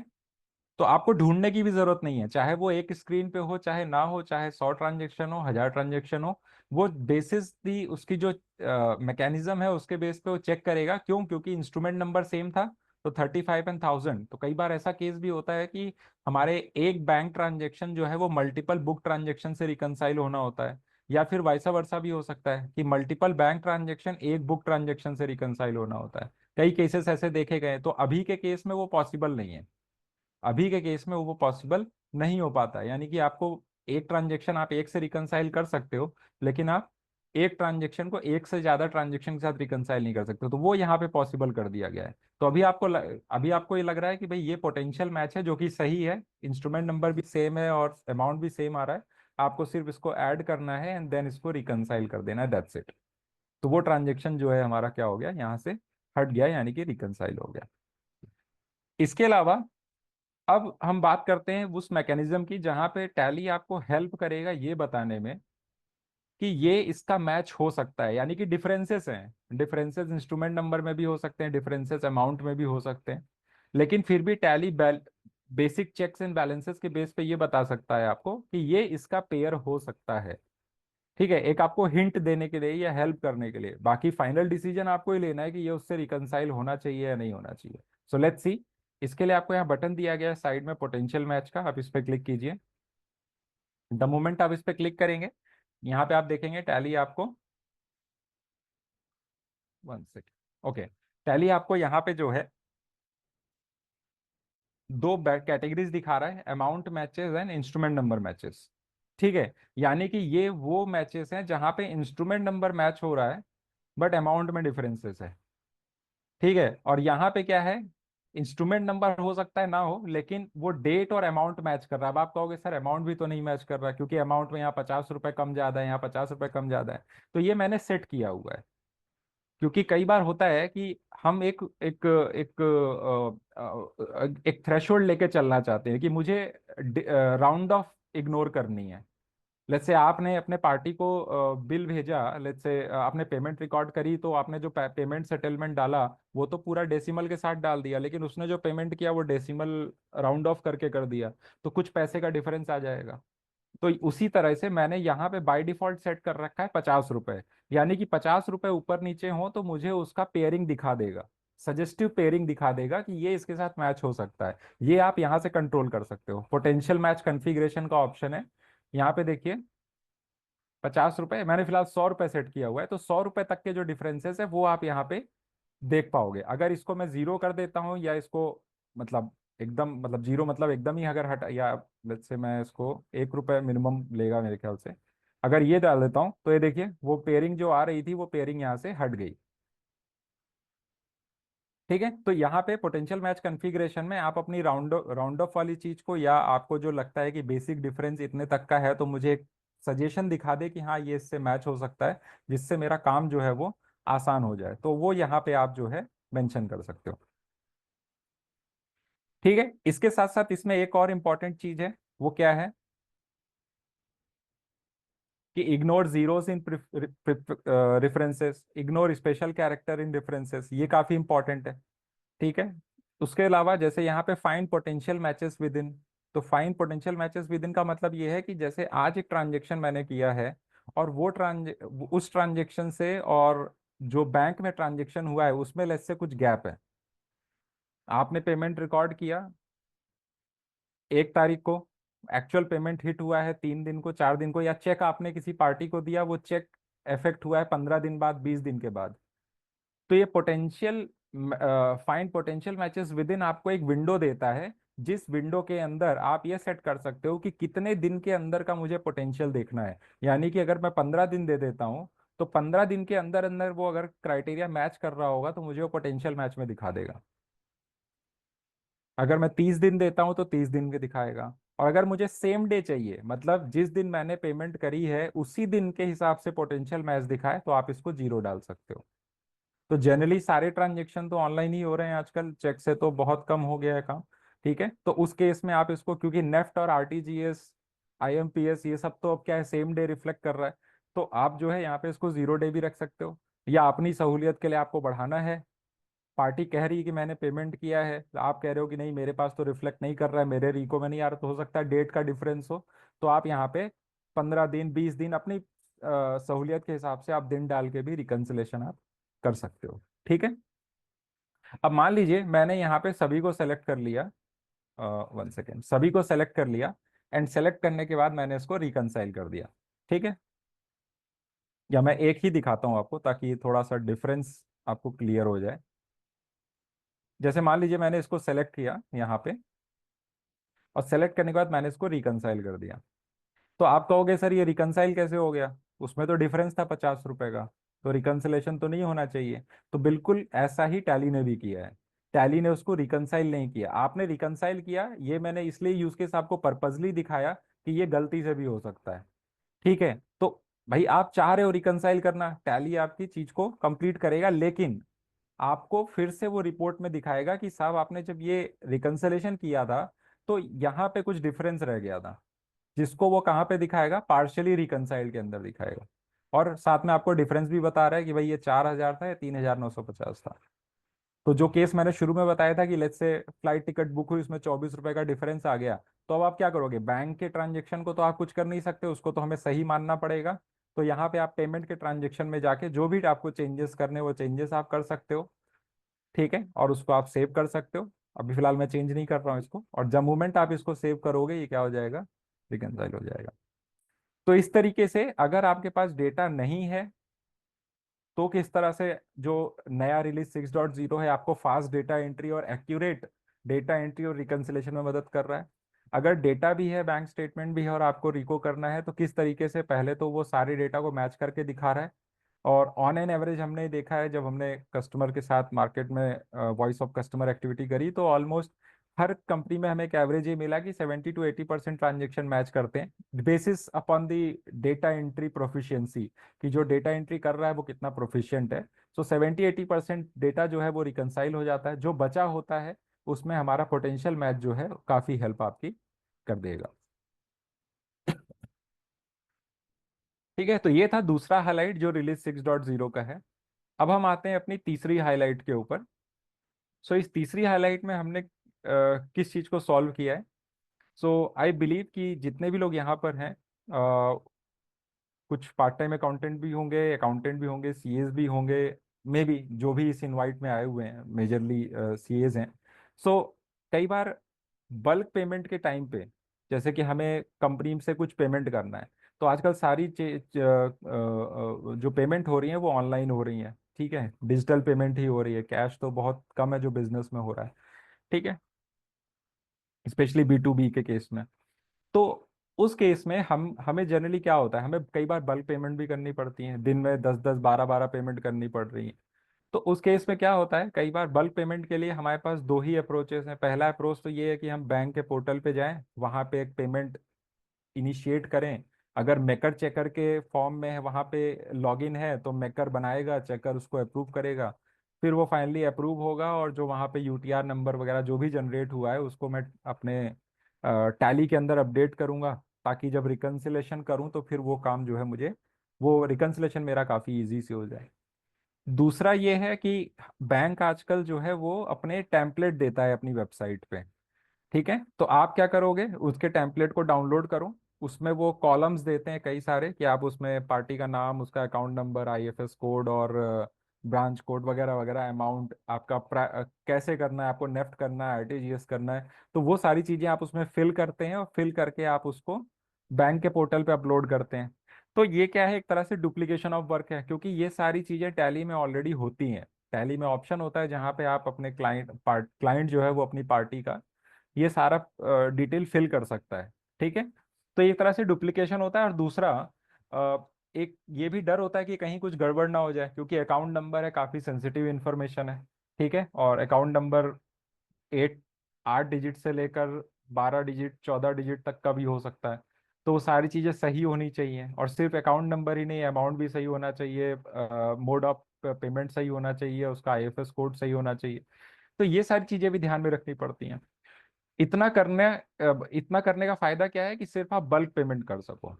तो आपको ढूंढने की भी जरूरत नहीं है, चाहे वो एक स्क्रीन पे हो चाहे ना हो, चाहे 100 ट्रांजेक्शन हो, 1000 ट्रांजेक्शन हो। वो बेसिस दी उसकी जो मैकेनिज्म है उसके बेस पे वो चेक करेगा। क्यों? क्योंकि इंस्ट्रूमेंट नंबर सेम था। तो 35 एंड 1000, तो कई बार ऐसा केस भी होता है कि हमारे एक बैंक ट्रांजेक्शन जो है वो मल्टीपल बुक ट्रांजेक्शन से रिकंसाइल होना होता है, या फिर वाइसा वर्सा भी हो सकता है कि मल्टीपल बैंक ट्रांजेक्शन एक बुक ट्रांजेक्शन से रिकंसाइल होना होता है। कई केसेस ऐसे देखे गए हैं। तो अभी के केस में वो पॉसिबल नहीं है, अभी के केस में वो पॉसिबल नहीं हो पाता। यानी कि आपको एक ट्रांजेक्शन आप एक से रिकंसाइल कर सकते हो, लेकिन आप एक ट्रांजेक्शन को एक से ज्यादा ट्रांजेक्शन के साथ रिकंसाइल नहीं कर सकते। तो वो यहाँ पे पॉसिबल कर दिया गया है। तो अभी आपको ये लग रहा है कि भाई ये पोटेंशियल मैच है, जो कि सही है, इंस्ट्रूमेंट नंबर भी सेम है और अमाउंट भी सेम आ रहा है। आपको सिर्फ इसको ऐड करना है एंड देन इसको रिकंसाइल कर देना है, दैट्स इट। तो वो ट्रांजेक्शन जो है हमारा क्या हो गया, यहाँ से हट गया, यानी कि रिकंसाइल हो गया। इसके अलावा अब हम बात करते हैं उस मैकेनिज्म की जहां पे टैली आपको हेल्प करेगा ये बताने में कि ये इसका मैच हो सकता है। यानी कि डिफरेंसेस हैं, डिफरेंसेस इंस्ट्रूमेंट नंबर में भी हो सकते हैं, डिफरेंसेस अमाउंट में भी हो सकते हैं, लेकिन फिर भी Tally basic checks and balances के बेस पे ये बता सकता है आपको कि ये इसका पेयर हो सकता है, ठीक है। एक आपको हिंट देने के लिए या हेल्प करने के लिए, बाकी फाइनल डिसीजन आपको ही लेना है कि ये उससे रिकंसाइल होना चाहिए या नहीं होना चाहिए। So let's see. इसके लिए आपको यहाँ बटन दिया गया है साइड में पोटेंशियल मैच का, आप इस पर क्लिक कीजिए। द मोमेंट आप इस पर क्लिक करेंगे, यहाँ पे आप देखेंगे टैली आपको, वन सेकेंड, ओके, टैली आपको यहाँ पे जो है दो कैटेगरीज दिखा रहा है, amount matches and instrument number matches, ठीक है। यानी कि ये वो मैचेस हैं जहां पे इंस्ट्रूमेंट नंबर मैच हो रहा है बट अमाउंट में डिफरेंसेस है, ठीक है। और यहाँ पे क्या है, इंस्ट्रूमेंट नंबर हो सकता है ना हो, लेकिन वो डेट और अमाउंट मैच कर रहा है। अब आप कहोगे सर अमाउंट भी तो नहीं मैच कर रहा, क्योंकि अमाउंट में यहाँ 50 रुपए कम ज्यादा है, यहाँ 50 रुपए कम ज्यादा है। तो ये मैंने सेट किया हुआ है, क्योंकि कई बार होता है कि हम एक एक एक एक थ्रेशोल्ड लेके चलना चाहते हैं कि मुझे राउंड ऑफ इग्नोर करनी है। लेट्स से आपने अपने पार्टी को बिल भेजा, लेट्स से आपने पेमेंट रिकॉर्ड करी, तो आपने जो पेमेंट सेटलमेंट डाला वो तो पूरा डेसिमल के साथ डाल दिया, लेकिन उसने जो पेमेंट किया वो डेसिमल राउंड ऑफ करके कर दिया, तो कुछ पैसे का डिफरेंस आ जाएगा। तो उसी तरह से मैंने यहाँ पे बाय डिफॉल्ट सेट कर रखा है 50 रुपए। यानी कि 50 रुपए ऊपर नीचे हो तो मुझे उसका पेयरिंग दिखा देगा, सजेस्टिव पेयरिंग दिखा देगा कि ये इसके साथ मैच हो सकता है। ये आप यहाँ से कंट्रोल कर सकते हो, पोटेंशियल मैच कॉन्फ़िगरेशन का ऑप्शन है। यहाँ पे देखिए 50 रुपए, मैंने फिलहाल 100 रुपए सेट किया हुआ है, तो 100 रुपए तक के जो डिफरेंसेस है वो आप यहाँ पे देख पाओगे। अगर इसको मैं जीरो कर देता हूँ, या इसको मतलब एकदम, मतलब जीरो मतलब एकदम ही अगर हटा, या लेट्स से मैं इसको 1 रुपए मिनिमम लेगा मेरे ख्याल से, अगर ये डाल देता हूँ तो ये देखिए वो पेयरिंग जो आ रही थी वो पेयरिंग यहाँ से हट गई, ठीक है। तो यहाँ पे पोटेंशियल मैच कॉन्फ़िगरेशन में आप अपनी राउंड ऑफ वाली चीज को, या आपको जो लगता है कि बेसिक डिफरेंस इतने तक का है तो मुझे एक सजेशन दिखा दे कि हाँ ये इससे मैच हो सकता है, जिससे मेरा काम जो है वो आसान हो जाए, तो वो यहाँ पे आप जो है मेंशन कर सकते हो, ठीक है। इसके साथ साथ इसमें एक और इम्पॉर्टेंट चीज है, वो क्या है कि ignore zeros in references, ignore special character in references, ये काफी इंपॉर्टेंट है, ठीक है। उसके अलावा जैसे यहाँ पे find potential matches within, तो find potential matches within का मतलब ये है कि जैसे आज एक ट्रांजेक्शन मैंने किया है, और उस ट्रांजेक्शन से और जो बैंक में ट्रांजेक्शन हुआ है उसमें लेस से कुछ गैप है। आपने पेमेंट रिकॉर्ड किया 1 तारीख को, एक्चुअल पेमेंट हिट हुआ है 3 दिन को, 4 दिन को, या चेक आपने किसी पार्टी को दिया, वो चेक इफेक्ट हुआ है 15 दिन बाद, 20 दिन के बाद। तो ये potential find potential matches with in आपको एक विंडो देता है, जिस विंडो के अंदर आप ये सेट कर सकते हो कि कितने दिन के अंदर का मुझे पोटेंशियल देखना है। यानी कि अगर मैं 15 दिन दे देता हूँ, तो 15 दिन के अंदर अंदर वो अगर क्राइटेरिया मैच कर रहा होगा तो मुझे वो पोटेंशियल मैच में दिखा देगा। अगर मैं 30 दिन देता हूं तो 30 दिन के दिखाएगा। और अगर मुझे सेम डे चाहिए, मतलब जिस दिन मैंने पेमेंट करी है उसी दिन के हिसाब से पोटेंशियल मैच दिखाए, तो आप इसको 0 डाल सकते हो। तो जनरली सारे ट्रांजेक्शन तो ऑनलाइन ही हो रहे हैं आजकल, चेक से तो बहुत कम हो गया है काम। ठीक है, तो उस केस में आप इसको, क्योंकि नेफ्ट और आरटीजीएस, आईएमपीएस, ये सब तो अब क्या है, सेम डे रिफ्लेक्ट कर रहा है। तो आप जो है यहाँ पे इसको 0 डे भी रख सकते हो, या अपनी सहूलियत के लिए आपको बढ़ाना है, पार्टी कह रही है कि मैंने पेमेंट किया है, आप कह रहे हो कि नहीं मेरे पास तो रिफ्लेक्ट नहीं कर रहा है, मेरे रिको में नहीं आ रहा, तो हो सकता है डेट का डिफरेंस हो। तो आप यहाँ पे 15 दिन, 20 दिन, अपनी सहूलियत के हिसाब से आप दिन डाल के भी रिकंसिलेशन आप कर सकते हो। ठीक है, अब मान लीजिए मैंने यहाँ पे सभी को सेलेक्ट कर लिया, 1 सेकेंड, सभी को सेलेक्ट कर लिया, एंड सेलेक्ट करने के बाद मैंने इसको रिकंसाइल कर दिया। ठीक है, या मैं एक ही दिखाता हूँ आपको ताकि थोड़ा सा डिफरेंस आपको क्लियर हो जाए। जैसे मान लीजिए मैंने इसको सेलेक्ट किया यहाँ पे, और सेलेक्ट करने के बाद मैंने इसको रिकंसाइल कर दिया। तो आप कहोगे सर ये रिकंसाइल कैसे हो गया, उसमें तो डिफरेंस था 50 रुपए का, तो रिकंसिलेशन तो नहीं होना चाहिए। तो बिल्कुल ऐसा ही टैली ने भी किया है। टैली ने उसको रिकंसाइल नहीं किया, आपने रिकंसाइल किया। ये मैंने इसलिए यूज केस आपको पर्पजली दिखाया कि ये गलती से भी हो सकता है। ठीक है, तो भाई आप चाह रहे हो रिकंसाइल करना, टैली आपकी चीज को कंप्लीट करेगा, लेकिन आपको फिर से वो रिपोर्ट में दिखाएगा कि साहब आपने जब ये रिकंसलेशन किया था तो यहाँ पे कुछ डिफरेंस रह गया था, जिसको वो कहाँ पे दिखाएगा, पार्शियली रिकंसाइल के अंदर दिखाएगा। और साथ में आपको डिफरेंस भी बता रहा है कि भाई ये 4,000 था या 3,950 था। तो जो केस मैंने शुरू में बताया था कि let's say flight ticket book हुई, उसमें 24 रुपए का डिफरेंस आ गया, तो अब आप क्या करोगे, बैंक के ट्रांजेक्शन को तो आप कुछ कर नहीं सकते, उसको तो हमें सही मानना पड़ेगा। तो यहाँ पे आप पेमेंट के ट्रांजेक्शन में जाके जो भी आपको चेंजेस करने, वो चेंजेस आप कर सकते हो। ठीक है, और उसको आप सेव कर सकते हो। अभी फिलहाल मैं चेंज नहीं कर रहा हूँ इसको, और जब मोमेंट आप इसको सेव करोगे ये क्या हो जाएगा, रिकंसाइल हो जाएगा। तो इस तरीके से अगर आपके पास डेटा नहीं है तो किस तरह से जो नया रिलीज 6.0 है आपको फास्ट डेटा एंट्री और एक्यूरेट डेटा एंट्री और रिकंसिलेशन में मदद कर रहा है। अगर डेटा भी है, बैंक स्टेटमेंट भी है, और आपको रिको करना है, तो किस तरीके से पहले तो वो सारे डेटा को मैच करके दिखा रहा है। और ऑन एन एवरेज हमने देखा है, जब हमने कस्टमर के साथ मार्केट में वॉइस ऑफ कस्टमर एक्टिविटी करी, तो ऑलमोस्ट हर कंपनी में हमें एक एवरेज ये मिला कि 70 to 80% ट्रांजेक्शन मैच करते हैं, basis upon the data entry proficiency, कि जो डेटा एंट्री कर रहा है वो कितना प्रोफिशिएंट है। सो 70-80% डेटा जो है वो रिकंसाइल हो जाता है, जो बचा होता है उसमें हमारा पोटेंशियल मैच जो है काफी हेल्प आपकी कर देगा। ठीक है, तो ये था दूसरा हाईलाइट जो रिलीज 6.0 का है। अब हम आते हैं अपनी तीसरी हाईलाइट के ऊपर। सो इस तीसरी हाईलाइट में हमने किस चीज को सॉल्व किया है। सो आई बिलीव कि जितने भी लोग यहाँ पर हैं, कुछ पार्ट टाइम अकाउंटेंट भी होंगे, अकाउंटेंट भी होंगे, सीएस भी होंगे, मे बी जो भी इस इनवाइट में आए हुए हैं मेजरली सीएस हैं। सो कई बार बल्क पेमेंट के टाइम पे, जैसे कि हमें कंपनी से कुछ पेमेंट करना है, तो आजकल सारी जो पेमेंट हो रही है वो ऑनलाइन हो रही है। ठीक है, डिजिटल पेमेंट ही हो रही है, कैश तो बहुत कम है जो बिजनेस में हो रहा है। ठीक है, स्पेशली B2B के केस में। तो उस केस में हमें जनरली क्या होता है, हमें कई बार बल्क पेमेंट भी करनी पड़ती है, दिन में 10-10, 12-12 पेमेंट करनी पड़ रही है। तो उस केस में क्या होता है, कई बार बल्क पेमेंट के लिए हमारे पास दो ही अप्रोचेस हैं। पहला अप्रोच तो ये है कि हम बैंक के पोर्टल पे जाएं, वहां पे एक पेमेंट इनिशिएट करें। अगर मेकर चेकर के फॉर्म में है, वहां पे लॉगिन है, तो मेकर बनाएगा, चेकर उसको अप्रूव करेगा, फिर वो फाइनली अप्रूव होगा, और जो वहां पे यूटीआर नंबर वगैरह जो भी जनरेट हुआ है उसको मैं अपने टैली के अंदर अपडेट करूंगा, ताकि जब रिकंसिलेशन करूं तो फिर वो काम जो है मुझे, वो रिकंसिलेशन मेरा काफ़ी इजी से हो जाए। दूसरा ये है कि बैंक आजकल जो है वो अपने टेम्पलेट देता है अपनी वेबसाइट पे। ठीक है, तो आप क्या करोगे, उसके टेम्पलेट को डाउनलोड करो। उसमें वो कॉलम्स देते हैं कई सारे, कि आप उसमें पार्टी का नाम, उसका अकाउंट नंबर, आईएफएस कोड, और ब्रांच कोड वगैरह वगैरह, अमाउंट आपका कैसे करना है, आपको नेफ्ट करना है, आरटीजीएस करना है, तो वो सारी चीजें आप उसमें फिल करते हैं, और फिल करके आप उसको बैंक के पोर्टल पे अपलोड करते हैं। तो ये क्या है, एक तरह से डुप्लीकेशन ऑफ वर्क है, क्योंकि ये सारी चीजें टैली में ऑलरेडी होती हैं। टैली में ऑप्शन होता है जहाँ पे आप अपने क्लाइंट जो है वो अपनी पार्टी का ये सारा डिटेल फिल कर सकता है। ठीक है, तो एक तरह से डुप्लीकेशन होता है। और दूसरा एक ये भी डर होता है कि कहीं कुछ गड़बड़ ना हो जाए, क्योंकि अकाउंट नंबर है, काफी सेंसिटिव इंफॉर्मेशन है। ठीक है, और अकाउंट नंबर 8 डिजिट से लेकर 12 डिजिट 14 डिजिट तक का भी हो सकता है। तो वो सारी चीज़ें सही होनी चाहिए, और सिर्फ अकाउंट नंबर ही नहीं, अमाउंट भी सही होना चाहिए, मोड ऑफ पेमेंट सही होना चाहिए, उसका आईएफएस कोड सही होना चाहिए। तो ये सारी चीज़ें भी ध्यान में रखनी पड़ती हैं। इतना करने का फायदा क्या है कि सिर्फ आप बल्क पेमेंट कर सको।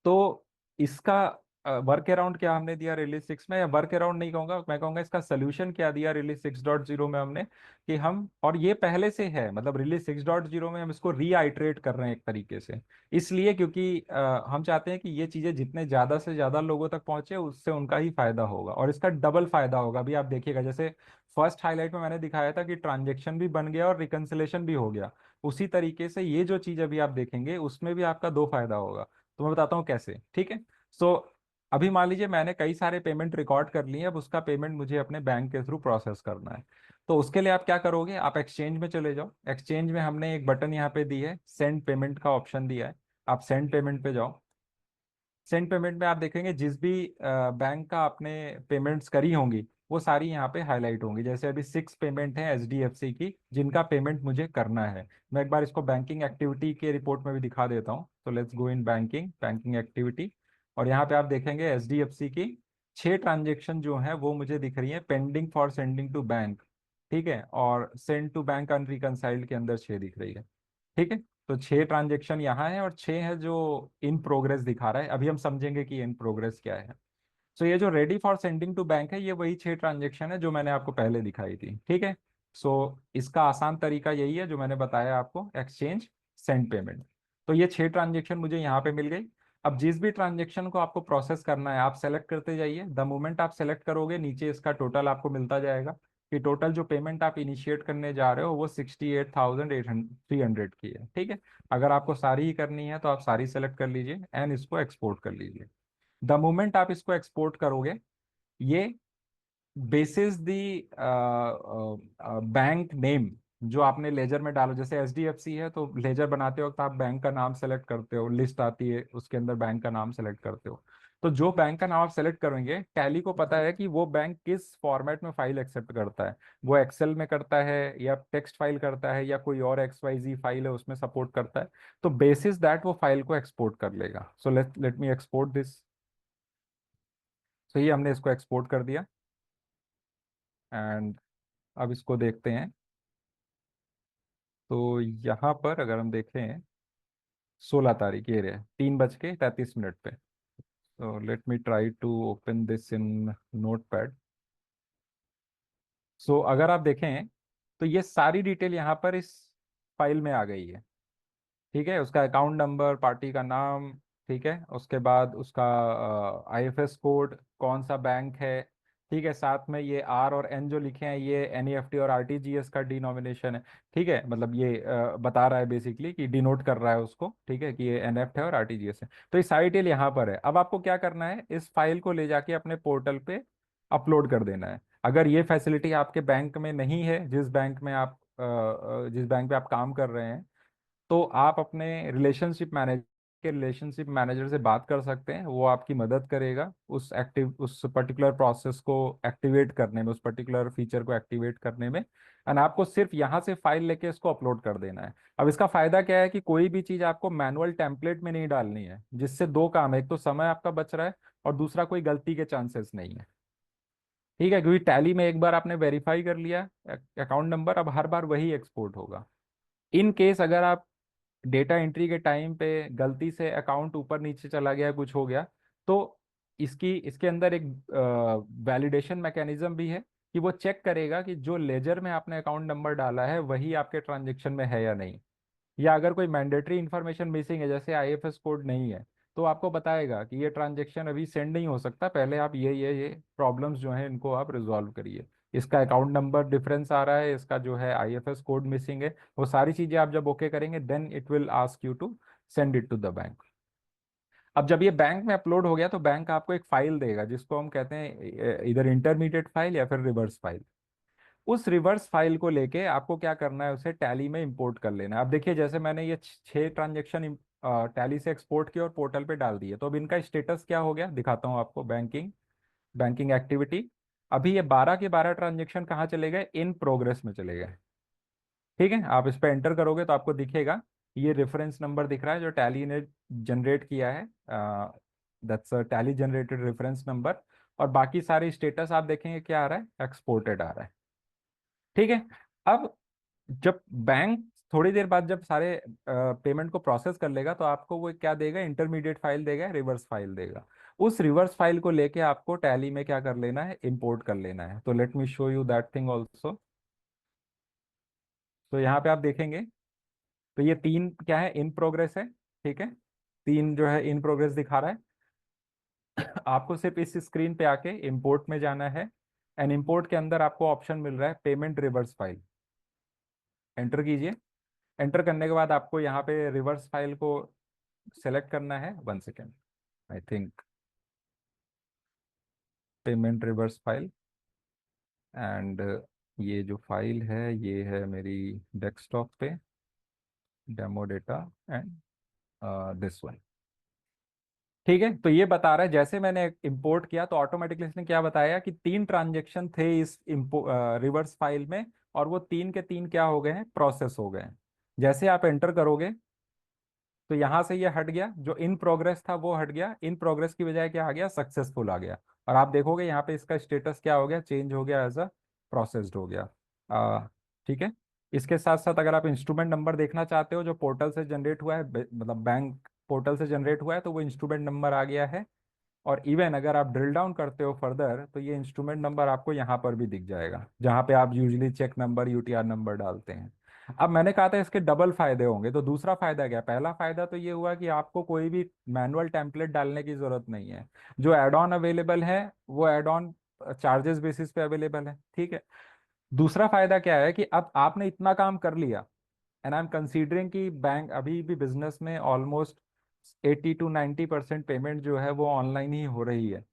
तो इसका वर्क अराउंड क्या हमने दिया रिलीज 6 में, या वर्क अराउंड नहीं कहूंगा, मैं कहूंगा इसका सोल्यूशन क्या दिया रिलीज 6.0 में हमने, कि हम, और ये पहले से है, मतलब रिलीज 6.0 में हम इसको रीआइट्रेट कर रहे हैं एक तरीके से। इसलिए क्योंकि हम चाहते हैं कि ये चीजें जितने ज्यादा से ज्यादा लोगों तक पहुंचे, उससे उनका ही फायदा होगा, और इसका डबल फायदा होगा। अभी आप देखिएगा, जैसे फर्स्ट हाईलाइट में मैंने दिखाया था कि ट्रांजेक्शन भी बन गया और रिकंसिलेशन भी हो गया, उसी तरीके से ये जो चीज अभी आप देखेंगे उसमें भी आपका दो फायदा होगा। तो मैं बताता हूँ कैसे। ठीक है, सो अभी मान लीजिए मैंने कई सारे पेमेंट रिकॉर्ड कर लिए, अब उसका पेमेंट मुझे अपने बैंक के थ्रू प्रोसेस करना है। तो उसके लिए आप क्या करोगे, आप एक्सचेंज में चले जाओ। एक्सचेंज में हमने एक बटन यहाँ पे दी है, सेंड पेमेंट का ऑप्शन दिया है। आप सेंड पेमेंट पे जाओ। सेंड पेमेंट में आप देखेंगे जिस भी बैंक का आपने पेमेंट्स करी होंगी, वो सारी यहाँ पे हाईलाइट होंगी। जैसे अभी 6 पेमेंट है एचडीएफसी की, जिनका पेमेंट मुझे करना है। मैं एक बार इसको बैंकिंग एक्टिविटी के रिपोर्ट में भी दिखा देता हूँ। तो let's go in banking activity, और यहाँ पे आप देखेंगे एचडीएफसी की 6 ट्रांजेक्शन जो है वो मुझे दिख रही है pending for sending to bank. ठीक है, और सेंड टू बैंक अनरिकंसाइल्ड के अंदर 6 दिख रही है। ठीक है, तो 6 ट्रांजेक्शन यहाँ है, और 6 है जो इन प्रोग्रेस दिखा रहा है। अभी हम समझेंगे कि इन प्रोग्रेस क्या है। सो ये जो ready for sending to bank है, ये वही 6 ट्रांजेक्शन है जो मैंने आपको पहले दिखाई थी। ठीक है, सो इसका आसान तरीका यही है जो मैंने बताया आपको, एक्सचेंज, सेंड पेमेंट। तो ये 6 ट्रांजेक्शन मुझे यहाँ पे मिल गई। अब जिस भी ट्रांजेक्शन को आपको प्रोसेस करना है, आप सेलेक्ट करते जाइए। द मोमेंट आप सेलेक्ट करोगे, नीचे इसका टोटल आपको मिलता जाएगा कि टोटल जो पेमेंट आप इनिशिएट करने जा रहे हो वो 68,300 की है। ठीक है, अगर आपको सारी ही करनी है तो आप सारी सेलेक्ट कर लीजिए एंड इसको एक्सपोर्ट कर लीजिए। द मोमेंट आप इसको एक्सपोर्ट करोगे, ये बेसिस दी बैंक नेम जो आपने लेजर में डालो, जैसे एचडीएफसी है तो लेजर बनाते वक्त आप बैंक का नाम सेलेक्ट करते हो, लिस्ट आती है उसके अंदर बैंक का नाम सेलेक्ट करते हो। तो जो बैंक का नाम आप सेलेक्ट करेंगे, टैली को पता है कि वो बैंक किस फॉर्मेट में फाइल एक्सेप्ट करता है। वो एक्सेल में करता है, या टेक्स्ट फाइल करता है, या कोई और XYZ फाइल है उसमें सपोर्ट करता है। तो बेसिस दैट वो फाइल को एक्सपोर्ट कर लेगा। So let let me export this. सो ये हमने इसको एक्सपोर्ट कर दिया, एंड अब इसको देखते हैं। तो यहाँ पर अगर हम देखें, 16 तारीख ये रहे 3:33 पे। तो let me try to open this in notepad. So अगर आप देखें तो ये सारी डिटेल यहाँ पर इस फाइल में आ गई है। ठीक है, उसका अकाउंट नंबर, पार्टी का नाम, ठीक है, उसके बाद उसका आईएफएस कोड, कौन सा बैंक है। ठीक है, साथ में ये आर और एन जो लिखे हैं, ये एनईएफटी और आरटीजीएस का डिनोमिनेशन है। ठीक है, मतलब ये बता रहा है बेसिकली कि डिनोट कर रहा है उसको, ठीक है, कि ये एनएफटी है और आरटीजीएस है। तो ये सारी डिटेल यहाँ पर है। अब आपको क्या करना है, इस फाइल को ले जाके अपने पोर्टल पे अपलोड कर देना है। अगर ये फैसिलिटी आपके बैंक में नहीं है, जिस बैंक पे आप काम कर रहे हैं, तो आप अपने रिलेशनशिप मैनेजर से बात कर सकते हैं। वो आपकी मदद करेगा उस पर्टिकुलर प्रोसेस को एक्टिवेट करने में, उस पर्टिकुलर फीचर को एक्टिवेट करने में। एंड आपको सिर्फ यहाँ से फाइल लेके इसको अपलोड कर देना है। अब इसका फायदा क्या है कि कोई भी चीज़ आपको मैनुअल टेम्पलेट में नहीं डालनी है, जिससे दो काम है, एक तो समय आपका बच रहा है, और दूसरा कोई गलती के चांसेस नहीं है। ठीक है, क्योंकि टैली में एक बार आपने वेरीफाई कर लिया अकाउंट नंबर, अब हर बार वही एक्सपोर्ट होगा। इन केस अगर आप डेटा एंट्री के टाइम पे गलती से अकाउंट ऊपर नीचे चला गया, कुछ हो गया, तो इसके अंदर एक वैलिडेशन मैकेनिज्म भी है कि वो चेक करेगा कि जो लेजर में आपने अकाउंट नंबर डाला है वही आपके ट्रांजेक्शन में है या नहीं। या अगर कोई मैंडेटरी इन्फॉर्मेशन मिसिंग है, जैसे आईएफएस कोड नहीं है, तो आपको बताएगा कि ये ट्रांजेक्शन अभी सेंड नहीं हो सकता, पहले आप ये प्रॉब्लम्स जो हैं इनको आप रिजॉल्व करिए। इसका अकाउंट नंबर डिफरेंस आ रहा है, इसका जो है आईएफएस कोड मिसिंग है, वो सारी चीजें आप जब ओके करेंगे, then it will ask you to send it to the bank. अब जब ये बैंक में अपलोड हो गया, तो बैंक आपको एक फाइल देगा जिसको हम कहते हैं इधर इंटरमीडिएट फाइल या फिर रिवर्स फाइल। उस रिवर्स फाइल को लेके आपको क्या करना है, उसे टैली में इंपोर्ट कर लेना है। अब देखिए जैसे मैंने ये 6 ट्रांजेक्शन टैली से एक्सपोर्ट किए और पोर्टल पे डाल दिए, तो अब इनका स्टेटस क्या हो गया दिखाता हूँ आपको। बैंकिंग, बैंकिंग एक्टिविटी, अभी ये 12 के 12 ट्रांजेक्शन कहाँ चले गए, इन प्रोग्रेस में चले गए। ठीक है, आप इस पर एंटर करोगे तो आपको दिखेगा ये रेफरेंस नंबर दिख रहा है जो टैली ने जनरेट किया है, that's a tally generated reference number. और बाकी सारे स्टेटस आप देखेंगे क्या आ रहा है, एक्सपोर्टेड आ रहा है। ठीक है, अब जब बैंक थोड़ी देर बाद जब सारे पेमेंट को प्रोसेस कर लेगा तो आपको वो क्या देगा, इंटरमीडिएट फाइल देगा, रिवर्स फाइल देगा। उस रिवर्स फाइल को लेके आपको टैली में क्या कर लेना है, इंपोर्ट कर लेना है। तो let me show you that thing also. तो यहाँ पे आप देखेंगे तो ये 3 क्या है, इन प्रोग्रेस है। ठीक है, 3 जो है इन प्रोग्रेस दिखा रहा है। आपको सिर्फ इस स्क्रीन पे आके इंपोर्ट में जाना है, एंड इंपोर्ट के अंदर आपको ऑप्शन मिल रहा है पेमेंट रिवर्स फाइल, एंटर कीजिए। एंटर करने के बाद आपको यहाँ पे रिवर्स फाइल को सेलेक्ट करना है। 1 second, I think payment reverse file, and ये जो फाइल है ये है मेरी डेस्कटॉप पे, demo data and this one. ठीक है, तो ये बता रहा है जैसे मैंने इंपोर्ट किया तो ऑटोमेटिकली इसने क्या बताया कि 3 ट्रांजेक्शन थे इस रिवर्स फाइल में, और वो 3 के 3 क्या हो गए हैं, प्रोसेस हो गए हैं। जैसे आप एंटर करोगे तो यहां से ये हट गया, जो इन प्रोग्रेस था वो हट गया, इन प्रोग्रेस की बजाय क्या आ गया, सक्सेसफुल आ गया। और आप देखोगे यहाँ पे इसका स्टेटस क्या हो गया, चेंज हो गया, एज अ प्रोसेस्ड हो गया। ठीक है, इसके साथ साथ अगर आप इंस्ट्रूमेंट नंबर देखना चाहते हो जो पोर्टल से जनरेट हुआ है, मतलब बैंक पोर्टल से जनरेट हुआ है, तो वो इंस्ट्रूमेंट नंबर आ गया है। और इवन अगर आप ड्रिल डाउन करते हो फर्दर तो ये इंस्ट्रूमेंट नंबर आपको यहाँ पर भी दिख जाएगा, जहाँ पे आप usually cheque number, UTR number डालते हैं। अब मैंने कहा था इसके डबल फायदे होंगे, तो दूसरा फायदा क्या, पहला फायदा तो ये हुआ कि आपको कोई भी मैनुअल टेम्पलेट डालने की जरूरत नहीं है। जो एड ऑन अवेलेबल है वो एड ऑन चार्जेस बेसिस पे अवेलेबल है। ठीक है, दूसरा फायदा क्या है कि अब आपने इतना काम कर लिया, एंड आई एम कंसीडरिंग कि बैंक अभी भी बिजनेस में ऑलमोस्ट 80 to 90% पेमेंट जो है वो ऑनलाइन ही हो रही है।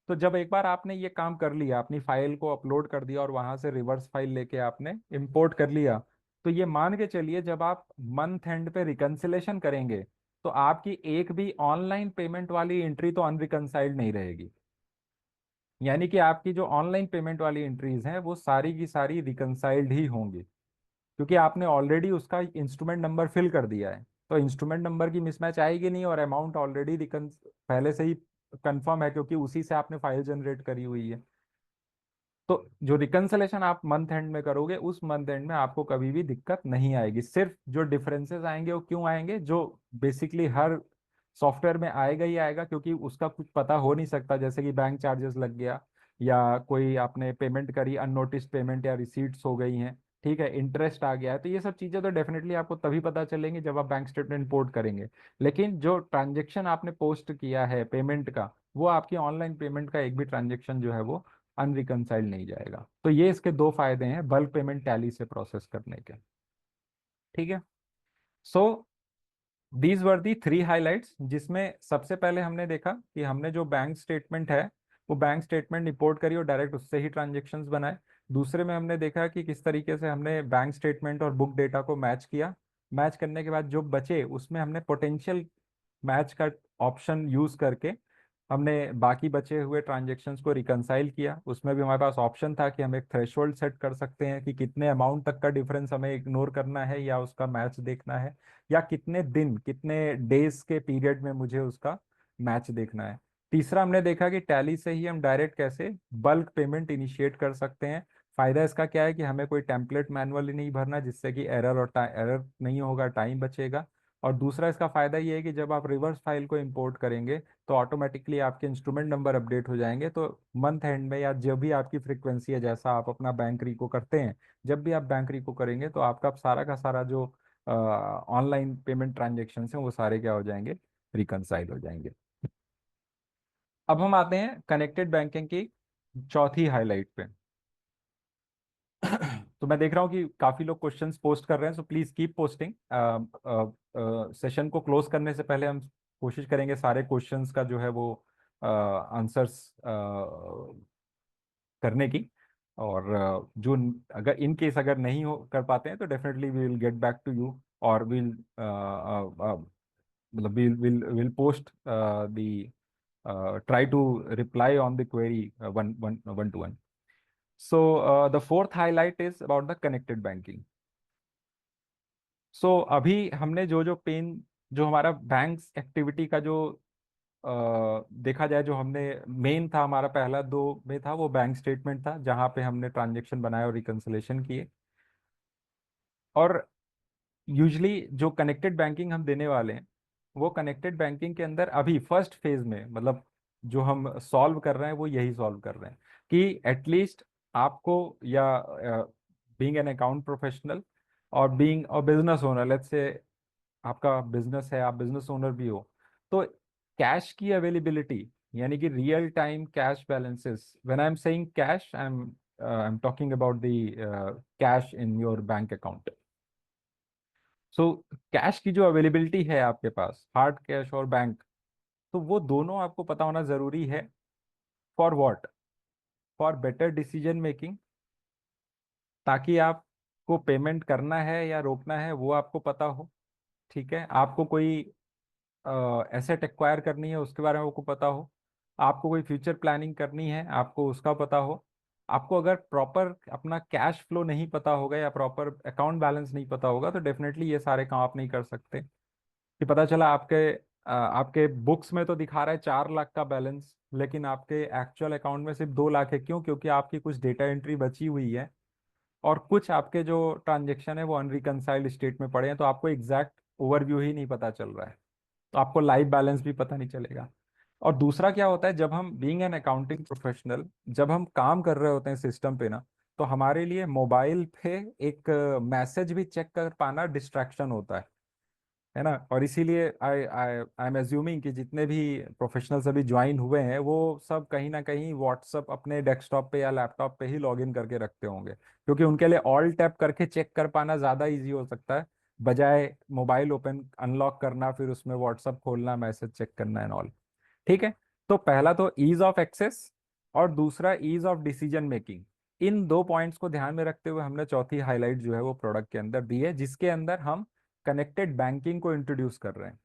तो जब एक बार आपने ये काम कर लिया, अपनी फाइल को अपलोड कर दिया और वहां से रिवर्स फाइल लेके आपने इंपोर्ट कर लिया, तो ये मान के चलिए जब आप मंथ एंड पे रिकंसिलेशन करेंगे तो आपकी एक भी ऑनलाइन पेमेंट वाली एंट्री तो अनरिकंसाइल्ड नहीं रहेगी। यानी कि आपकी जो ऑनलाइन पेमेंट वाली एंट्रीज हैं वो सारी की सारी रिकंसाइल्ड ही होंगी, क्योंकि आपने ऑलरेडी उसका इंस्ट्रूमेंट नंबर फिल कर दिया है। तो इंस्ट्रूमेंट नंबर की मिसमैच आएगी नहीं, और अमाउंट ऑलरेडी पहले से ही कंफर्म है क्योंकि उसी से आपने फाइल जनरेट करी हुई है। तो जो रिकंसलेशन आप मंथ एंड में करोगे उस मंथ एंड में आपको कभी भी दिक्कत नहीं आएगी। सिर्फ जो डिफरेंसेस आएंगे वो क्यों आएंगे, जो बेसिकली हर सॉफ्टवेयर में आएगा ही आएगा, क्योंकि उसका कुछ पता हो नहीं सकता, जैसे कि बैंक चार्जेस लग गया, या कोई आपने पेमेंट करी अननोटिस्ड पेमेंट या रिसीट्स हो गई हैं, ठीक है, इंटरेस्ट आ गया है, तो ये सब चीजें तो डेफिनेटली आपको तभी पता चलेंगी जब आप बैंक स्टेटमेंट इंपोर्ट करेंगे। लेकिन जो ट्रांजेक्शन आपने पोस्ट किया है पेमेंट का, वो आपकी ऑनलाइन पेमेंट का एक भी ट्रांजेक्शन जो है वो अनरिकंसाइल्ड नहीं जाएगा। तो ये इसके 2 फायदे हैं बल्क पेमेंट टैली से प्रोसेस करने के। ठीक है, so these were the 3 highlights, जिसमें सबसे पहले हमने देखा कि हमने जो बैंक स्टेटमेंट है वो बैंक स्टेटमेंट रिपोर्ट करी और डायरेक्ट उससे ही ट्रांजेक्शन्स बनाए। दूसरे में हमने देखा कि किस तरीके से हमने बैंक स्टेटमेंट और बुक डेटा को मैच किया। मैच करने के बाद जो बचे उसमें हमने पोटेंशियल मैच का ऑप्शन यूज करके हमने बाकी बचे हुए ट्रांजेक्शन्स को रिकंसाइल किया। उसमें भी हमारे पास ऑप्शन था कि हम एक थ्रेशोल्ड सेट कर सकते हैं कि कितने अमाउंट तक का डिफरेंस हमें इग्नोर करना है या उसका मैच देखना है, या कितने दिन, कितने डेज के पीरियड में मुझे उसका मैच देखना है। तीसरा हमने देखा कि टैली से ही हम डायरेक्ट कैसे बल्क पेमेंट इनिशिएट कर सकते हैं। फायदा इसका क्या है कि हमें कोई टेम्पलेट मैनुअली नहीं भरना, जिससे कि एरर नहीं होगा, टाइम बचेगा। और दूसरा इसका फायदा ये है कि जब आप रिवर्स फाइल को इंपोर्ट करेंगे तो ऑटोमेटिकली आपके इंस्ट्रूमेंट नंबर अपडेट हो जाएंगे। तो मंथ एंड में या जब भी आपकी फ्रीक्वेंसी है, जैसा आप अपना बैंक रिको करते हैं, जब भी आप बैंक रिको करेंगे तो आपका सारा का सारा जो ऑनलाइन पेमेंट ट्रांजेक्शन है वो सारे क्या हो जाएंगे, रिकनसाइल हो जाएंगे। अब हम आते हैं कनेक्टेड बैंकिंग की चौथी हाईलाइट पे। तो मैं देख रहा हूँ कि काफी लोग क्वेश्चंस पोस्ट कर रहे हैं, so please keep posting. Session को क्लोज करने से पहले हम कोशिश करेंगे सारे क्वेश्चंस का जो है वो आंसर्स करने की। और जो अगर इन केस अगर नहीं हो कर पाते हैं तो definitely we will get back to you, और विल मतलब will post the try to reply on the query one to one. So the fourth highlight is about the connected banking. So अभी हमने जो जो पेन, जो हमारा banks activity का जो देखा जाए, जो हमने मेन था हमारा पहला दो में था, वो बैंक स्टेटमेंट था जहां पे हमने ट्रांजेक्शन बनाए और रिकंसलेशन किए। और यूजली जो कनेक्टेड बैंकिंग हम देने वाले हैं, वो कनेक्टेड बैंकिंग के अंदर अभी फर्स्ट फेज में, मतलब जो हम सॉल्व कर रहे हैं वो यही सॉल्व कर रहे हैं कि एटलीस्ट आपको, या बीइंग एन अकाउंट प्रोफेशनल और being a business owner, let's say आपका बिजनेस है, आप बिजनेस ओनर भी हो, तो कैश की अवेलेबिलिटी, यानी कि real time cash balances, when I am saying cash, I am talking about the cash in your bank account. So cash की जो अवेलेबिलिटी है आपके पास, हार्ड कैश और बैंक, तो वो दोनों आपको पता होना जरूरी है। For what? For better decision making, ताकि आपको पेमेंट करना है या रोकना है वो आपको पता हो। ठीक है, आपको कोई एसेट एक्वायर करनी है उसके बारे में आपको पता हो, आपको कोई फ्यूचर प्लानिंग करनी है आपको उसका पता हो। आपको अगर प्रॉपर अपना कैश फ्लो नहीं पता होगा या प्रॉपर अकाउंट बैलेंस नहीं पता होगा तो डेफिनेटली ये सारे काम आप नहीं कर सकते। कि पता चला आपके बुक्स में तो दिखा रहा है 4 लाख का बैलेंस, लेकिन आपके एक्चुअल अकाउंट में सिर्फ 2 लाख है। क्यों? क्योंकि आपकी कुछ डेटा एंट्री बची हुई है और कुछ आपके जो ट्रांजेक्शन है वो अनरिकंसाइल्ड स्टेट में पड़े हैं, तो आपको एग्जैक्ट ओवरव्यू ही नहीं पता चल रहा है, तो आपको लाइव बैलेंस भी पता नहीं चलेगा। और दूसरा क्या होता है, जब हम बीइंग एन अकाउंटिंग प्रोफेशनल, जब हम काम कर रहे होते हैं सिस्टम पे ना, तो हमारे लिए मोबाइल पे एक मैसेज भी चेक कर पाना डिस्ट्रैक्शन होता है ना। और इसीलिए आई आई आई एम एज्यूमिंग कि जितने भी प्रोफेशनल्स अभी ज्वाइन हुए हैं वो सब कहीं ना कहीं व्हाट्सअप अपने डेस्कटॉप पे या लैपटॉप पे ही लॉग इन करके रखते होंगे, क्योंकि उनके लिए ऑल टैप करके चेक कर पाना ज़्यादा इजी हो सकता है, बजाय मोबाइल ओपन अनलॉक करना, फिर उसमें व्हाट्सअप खोलना, मैसेज चेक करना एंड ऑल। ठीक है, तो पहला तो ईज ऑफ एक्सेस और दूसरा ईज ऑफ डिसीजन मेकिंग, इन दो पॉइंट्स को ध्यान में रखते हुए हमने चौथी हाईलाइट जो है वो प्रोडक्ट के अंदर दी है, जिसके अंदर हम कनेक्टेड बैंकिंग को इंट्रोड्यूस कर रहे हैं।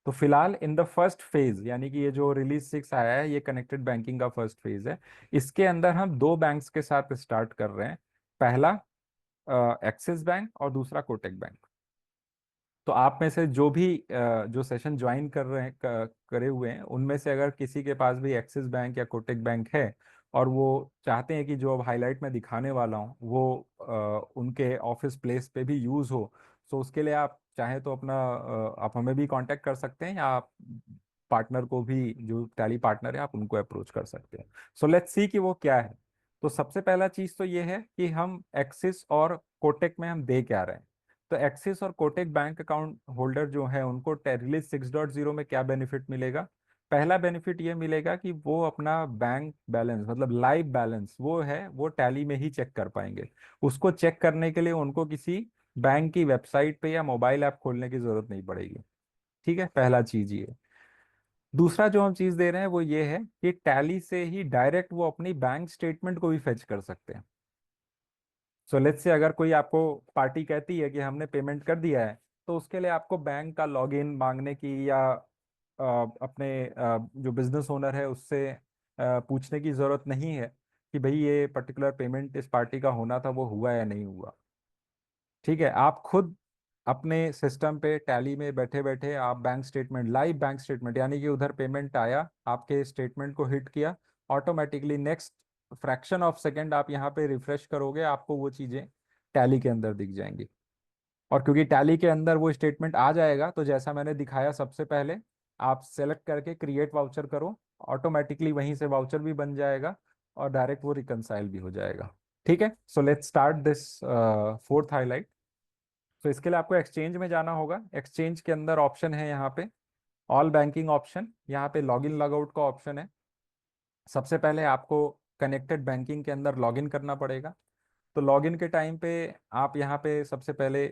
तो फिलहाल इन द फर्स्ट फेज, यानी कि ये जो रिलीज 6 आया है ये कनेक्टेड बैंकिंग का फर्स्ट फेज है। इसके अंदर हम दो बैंक्स के साथ स्टार्ट कर रहे हैं। पहला एक्सिस बैंक और दूसरा कोटक बैंक। तो आप में से जो भी जो सेशन ज्वाइन कर रहे हैं, करे हुए हैं, उनमें से अगर किसी के पास भी एक्सिस बैंक या कोटक बैंक है और वो चाहते हैं कि जो अब हाईलाइट में दिखाने वाला हूँ वो उनके ऑफिस प्लेस पे भी यूज हो, तो उसके लिए आप चाहें तो आप हमें भी कांटेक्ट कर सकते हैं, या आप पार्टनर को भी, जो टैली पार्टनर है, आप उनको अप्रोच कर सकते हैं। सो लेट्स सी कि वो क्या है। तो सबसे पहला चीज तो ये है कि हम एक्सिस और कोटक में हम दे क्या रहे हैं। तो एक्सिस और कोटक बैंक अकाउंट होल्डर जो है उनको रिलीज 6.0 में क्या बेनिफिट मिलेगा? पहला बेनिफिट ये मिलेगा कि वो अपना बैंक बैलेंस, मतलब लाइव बैलेंस वो है, वो टैली में ही चेक कर पाएंगे। उसको चेक करने के लिए उनको किसी बैंक की वेबसाइट पे या मोबाइल ऐप खोलने की जरूरत नहीं पड़ेगी। ठीक है, पहला चीज ये। दूसरा जो हम चीज दे रहे हैं वो ये है कि टैली से ही डायरेक्ट वो अपनी बैंक स्टेटमेंट को भी फेच कर सकते हैं। सो लेट्स से अगर कोई आपको पार्टी कहती है कि हमने पेमेंट कर दिया है, तो उसके लिए आपको बैंक का लॉगिन मांगने की या अपने जो बिजनेस ओनर है उससे पूछने की जरूरत नहीं है कि भाई ये पर्टिकुलर पेमेंट इस पार्टी का होना था, वो हुआ या नहीं हुआ। ठीक है, आप खुद अपने सिस्टम पे टैली में बैठे बैठे आप bank statement, live bank statement, यानी कि उधर पेमेंट आया, आपके स्टेटमेंट को हिट किया, automatically next fraction of second आप यहाँ पे रिफ्रेश करोगे, आपको वो चीजें टैली के अंदर दिख जाएंगी। और क्योंकि टैली के अंदर वो स्टेटमेंट आ जाएगा, तो जैसा मैंने दिखाया सबसे पहले, आप सेलेक्ट करके क्रिएट वाउचर करो, ऑटोमेटिकली वहीं से वाउचर भी बन जाएगा और डायरेक्ट वो रिकंसाइल भी हो जाएगा। ठीक है, so let's start this fourth highlight. तो इसके लिए आपको एक्सचेंज में जाना होगा। एक्सचेंज के अंदर ऑप्शन है यहाँ पे ऑल बैंकिंग ऑप्शन, यहाँ पे लॉगिन लॉगआउट का ऑप्शन है। सबसे पहले आपको कनेक्टेड बैंकिंग के अंदर लॉगिन करना पड़ेगा। तो लॉगिन के टाइम पे आप यहाँ पे सबसे पहले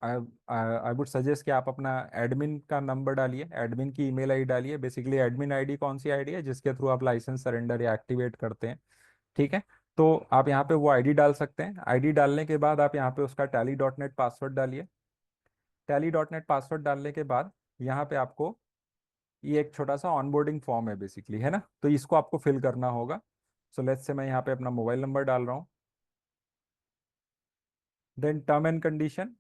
आई वुड सजेस्ट कि आप अपना एडमिन का नंबर डालिए, एडमिन की ईमेल आईडी डालिए। बेसिकली एडमिन आईडी कौन सी आईडी है जिसके थ्रू आप लाइसेंस सरेंडर या एक्टिवेट करते हैं। ठीक है, तो आप यहाँ पे वो आईडी डाल सकते हैं। आईडी डालने के बाद आप यहाँ पे उसका tally.net पासवर्ड डालिए। tally.net पासवर्ड डालने के बाद यहाँ पे आपको ये एक छोटा सा ऑनबोर्डिंग फॉर्म है बेसिकली, है ना, तो इसको आपको फिल करना होगा। सो लेट्स से मैं यहाँ पे अपना मोबाइल नंबर डाल रहा हूँ। Then term and condition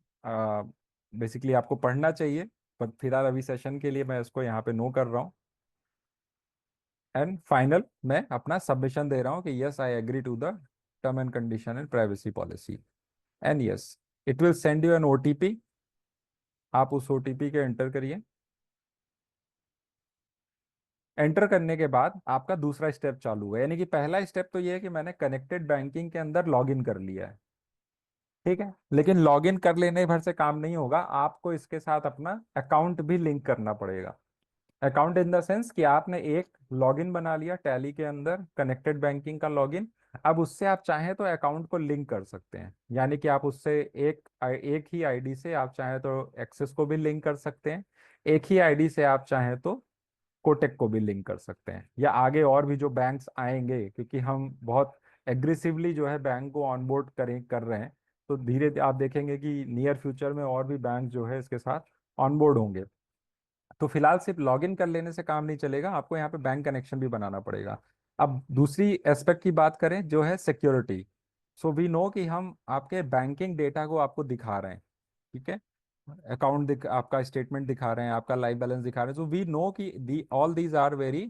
basically आपको पढ़ना चाहिए, पर फिलहाल अभी सेशन के लिए मैं इसको यहाँ पे नो कर रहा हूँ। एंड फाइनल मैं अपना सबमिशन दे रहा हूँ कि yes I agree to the term and condition and privacy policy, and yes it will send you an OTP. आप उस ओटीपी के एंटर करिए। एंटर करने के बाद आपका दूसरा स्टेप चालू हुआ, यानी कि पहला स्टेप तो ये है कि मैंने कनेक्टेड बैंकिंग के अंदर लॉगिन कर लिया है, ठीक है। लेकिन लॉगिन कर लेने भर से काम नहीं होगा, आपको इसके साथ अपना अकाउंट भी लिंक करना पड़ेगा। अकाउंट इन द सेंस कि आपने एक लॉगिन बना लिया टैली के अंदर, कनेक्टेड बैंकिंग का लॉगिन। अब उससे आप चाहें तो अकाउंट को लिंक कर सकते हैं, यानी कि आप उससे एक ही आईडी से आप चाहें तो एक्सेस को भी लिंक कर सकते हैं। एक ही आईडी से आप चाहें तो कोटेक को भी लिंक कर सकते हैं, या आगे और भी जो बैंक्स आएंगे, क्योंकि हम बहुत एग्रेसिवली जो है बैंक को ऑनबोर्ड कर रहे हैं। तो धीरे आप देखेंगे कि नियर फ्यूचर में और भी बैंक जो है इसके साथ ऑनबोर्ड होंगे। तो फिलहाल सिर्फ लॉगिन कर लेने से काम नहीं चलेगा, आपको यहाँ पे बैंक कनेक्शन भी बनाना पड़ेगा। अब दूसरी एस्पेक्ट की बात करें जो है सिक्योरिटी। सो वी नो कि हम आपके बैंकिंग डेटा को आपको दिखा रहे हैं, ठीक है। अकाउंट आपका स्टेटमेंट दिखा रहे हैं, आपका लाइव बैलेंस दिखा रहे हैं। सो वी नो कि the all these are very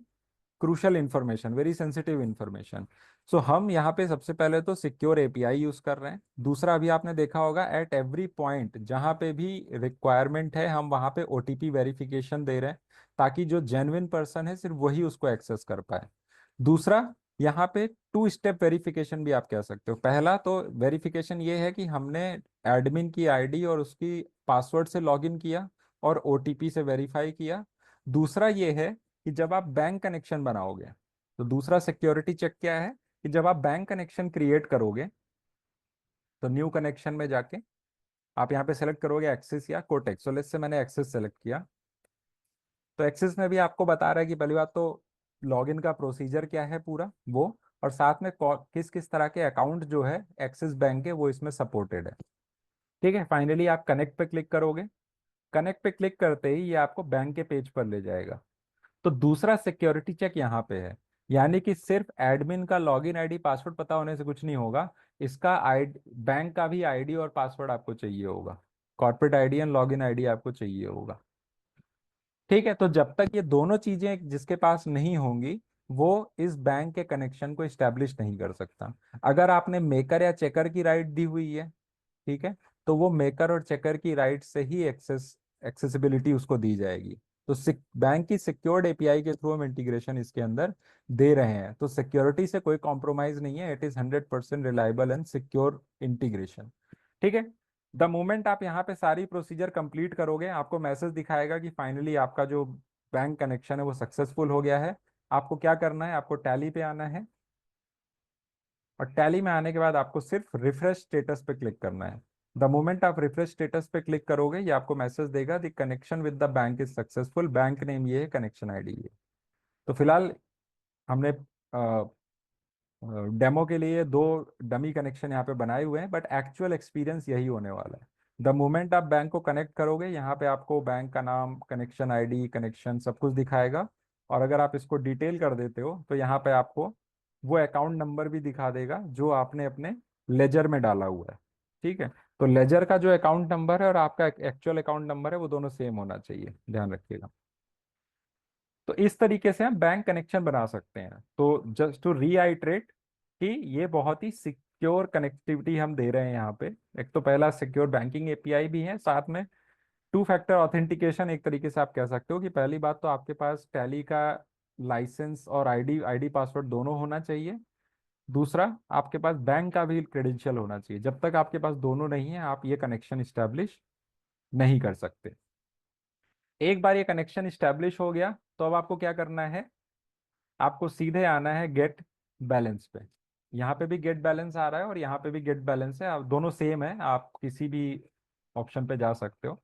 crucial information, very sensitive information. So हम यहाँ पे सबसे पहले तो सिक्योर एपीआई यूज कर रहे हैं। दूसरा, अभी आपने देखा होगा एट एवरी पॉइंट जहाँ पे भी रिक्वायरमेंट है हम वहाँ पे ओटीपी वेरिफिकेशन दे रहे हैं, ताकि जो जेन्युइन पर्सन है सिर्फ वही उसको एक्सेस कर पाए। दूसरा, यहाँ पे टू स्टेप वेरिफिकेशन भी आप कह सकते हो। पहला तो वेरिफिकेशन ये है कि हमने एडमिन की आईडी और उसकी पासवर्ड से लॉगिन किया और ओटीपी से वेरीफाई किया। दूसरा ये है कि जब आप बैंक कनेक्शन बनाओगे, तो दूसरा सिक्योरिटी चेक क्या है कि जब आप बैंक कनेक्शन क्रिएट करोगे तो न्यू कनेक्शन में जाके आप यहाँ पे सेलेक्ट करोगे एक्सिस या कोटेक्स। सो लेट्स से मैंने एक्सिस सेलेक्ट किया। तो एक्सिस में भी आपको बता रहा है कि पहली बात तो लॉगिन का प्रोसीजर क्या है पूरा वो, और साथ में किस किस तरह के अकाउंट जो है एक्सिस बैंक के वो इसमें सपोर्टेड है, ठीक है। फाइनली आप कनेक्ट पे क्लिक करोगे। कनेक्ट पे क्लिक करते ही ये आपको बैंक के पेज पर ले जाएगा। तो दूसरा सिक्योरिटी चेक यहाँ पे है, यानी कि सिर्फ एडमिन का लॉगिन आईडी पासवर्ड पता होने से कुछ नहीं होगा, इसका आईडी बैंक का भी आईडी और पासवर्ड आपको चाहिए होगा, corporate ID and login ID आपको चाहिए होगा, ठीक है। तो जब तक ये दोनों चीजें जिसके पास नहीं होंगी वो इस बैंक के कनेक्शन को इस्टेब्लिश नहीं कर सकता। अगर आपने मेकर या चेकर की राइट दी हुई है, ठीक है, तो वो मेकर और चेकर की राइट से ही एक्सेसिबिलिटी उसको दी जाएगी। तो बैंक की सिक्योर्ड एपीआई के थ्रू हम इंटीग्रेशन इसके अंदर दे रहे हैं, तो सिक्योरिटी से कोई कॉम्प्रोमाइज नहीं है। It is 100% reliable and secure integration, ठीक है। द मोमेंट आप यहाँ पे सारी प्रोसीजर कंप्लीट करोगे आपको मैसेज दिखाएगा कि फाइनली आपका जो बैंक कनेक्शन है वो सक्सेसफुल हो गया है। आपको क्या करना है, आपको टैली पे आना है, और टैली में आने के बाद आपको सिर्फ रिफ्रेश स्टेटस पे क्लिक करना है। द मोमेंट आप रिफ्रेश स्टेटस पे क्लिक करोगे ये आपको मैसेज देगा the connection with the bank is successful, bank name ये है, कनेक्शन आईडी ये। तो फिलहाल हमने डेमो के लिए दो डमी कनेक्शन यहाँ पे बनाए हुए हैं, बट एक्चुअल एक्सपीरियंस यही होने वाला है। द मोमेंट आप बैंक को कनेक्ट करोगे यहाँ पे आपको बैंक का नाम, कनेक्शन आईडी, कनेक्शन सब कुछ दिखाएगा। और अगर आप इसको डिटेल कर देते हो तो यहाँ पे आपको वो अकाउंट नंबर भी दिखा देगा जो आपने अपने लेजर में डाला हुआ है, ठीक है। तो लेजर का जो अकाउंट नंबर है और आपका एक्चुअल अकाउंट नंबर है वो दोनों सेम होना चाहिए, ध्यान रखिएगा। तो इस तरीके से हम बैंक कनेक्शन बना सकते हैं। तो जस्ट टू रीआइट्रेट कि ये बहुत ही सिक्योर कनेक्टिविटी हम दे रहे हैं यहाँ पे। एक तो पहला सिक्योर बैंकिंग एपीआई भी है, साथ में टू फैक्टर ऑथेंटिकेशन। एक तरीके से आप कह सकते हो कि पहली बात तो आपके पास टैली का लाइसेंस और आईडी आईडी पासवर्ड दोनों होना चाहिए। दूसरा, आपके पास बैंक का भी क्रेडेंशियल होना चाहिए। जब तक आपके पास दोनों नहीं है आप ये कनेक्शन इस्टेब्लिश नहीं कर सकते। एक बार ये कनेक्शन इस्टेब्लिश हो गया तो अब आपको क्या करना है, आपको सीधे आना है गेट बैलेंस पे। यहाँ पे भी गेट बैलेंस आ रहा है और यहाँ पे भी गेट बैलेंस है, आप दोनों सेम है, आप किसी भी ऑप्शन पे जा सकते हो।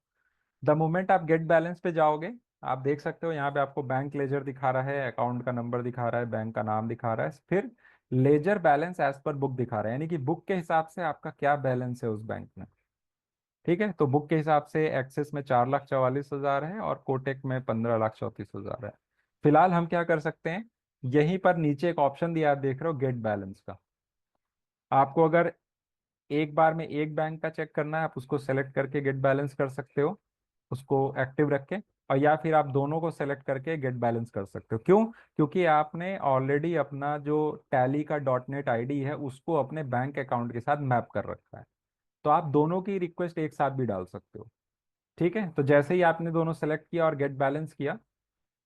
द मोमेंट आप गेट बैलेंस पे जाओगे आप देख सकते हो यहाँ पे आपको बैंक लेजर दिखा रहा है, अकाउंट का नंबर दिखा रहा है, बैंक का नाम दिखा रहा है। फिर ledger balance as per book दिखा रहा है, यानी कि बुक के हिसाब से आपका क्या बैलेंस है उस बैंक में। ठीक है, तो बुक के हिसाब से एक्सिस में 4,44,000 है और कोटेक में 15,34,000 है। फिलहाल हम क्या कर सकते हैं, यहीं पर नीचे एक ऑप्शन दिया आप देख रहे हो गेट बैलेंस का। आपको अगर एक बार में एक बैंक का चेक करना है, आप उसको सेलेक्ट करके गेट बैलेंस कर सकते हो, उसको एक्टिव रख के। और या फिर आप दोनों को सेलेक्ट करके गेट बैलेंस कर सकते हो। क्यों? क्योंकि आपने ऑलरेडी अपना जो टैली का .NET आईडी है उसको अपने बैंक अकाउंट के साथ मैप कर रखा है, तो आप दोनों की रिक्वेस्ट एक साथ भी डाल सकते हो। ठीक है, तो जैसे ही आपने दोनों सेलेक्ट किया और गेट बैलेंस किया,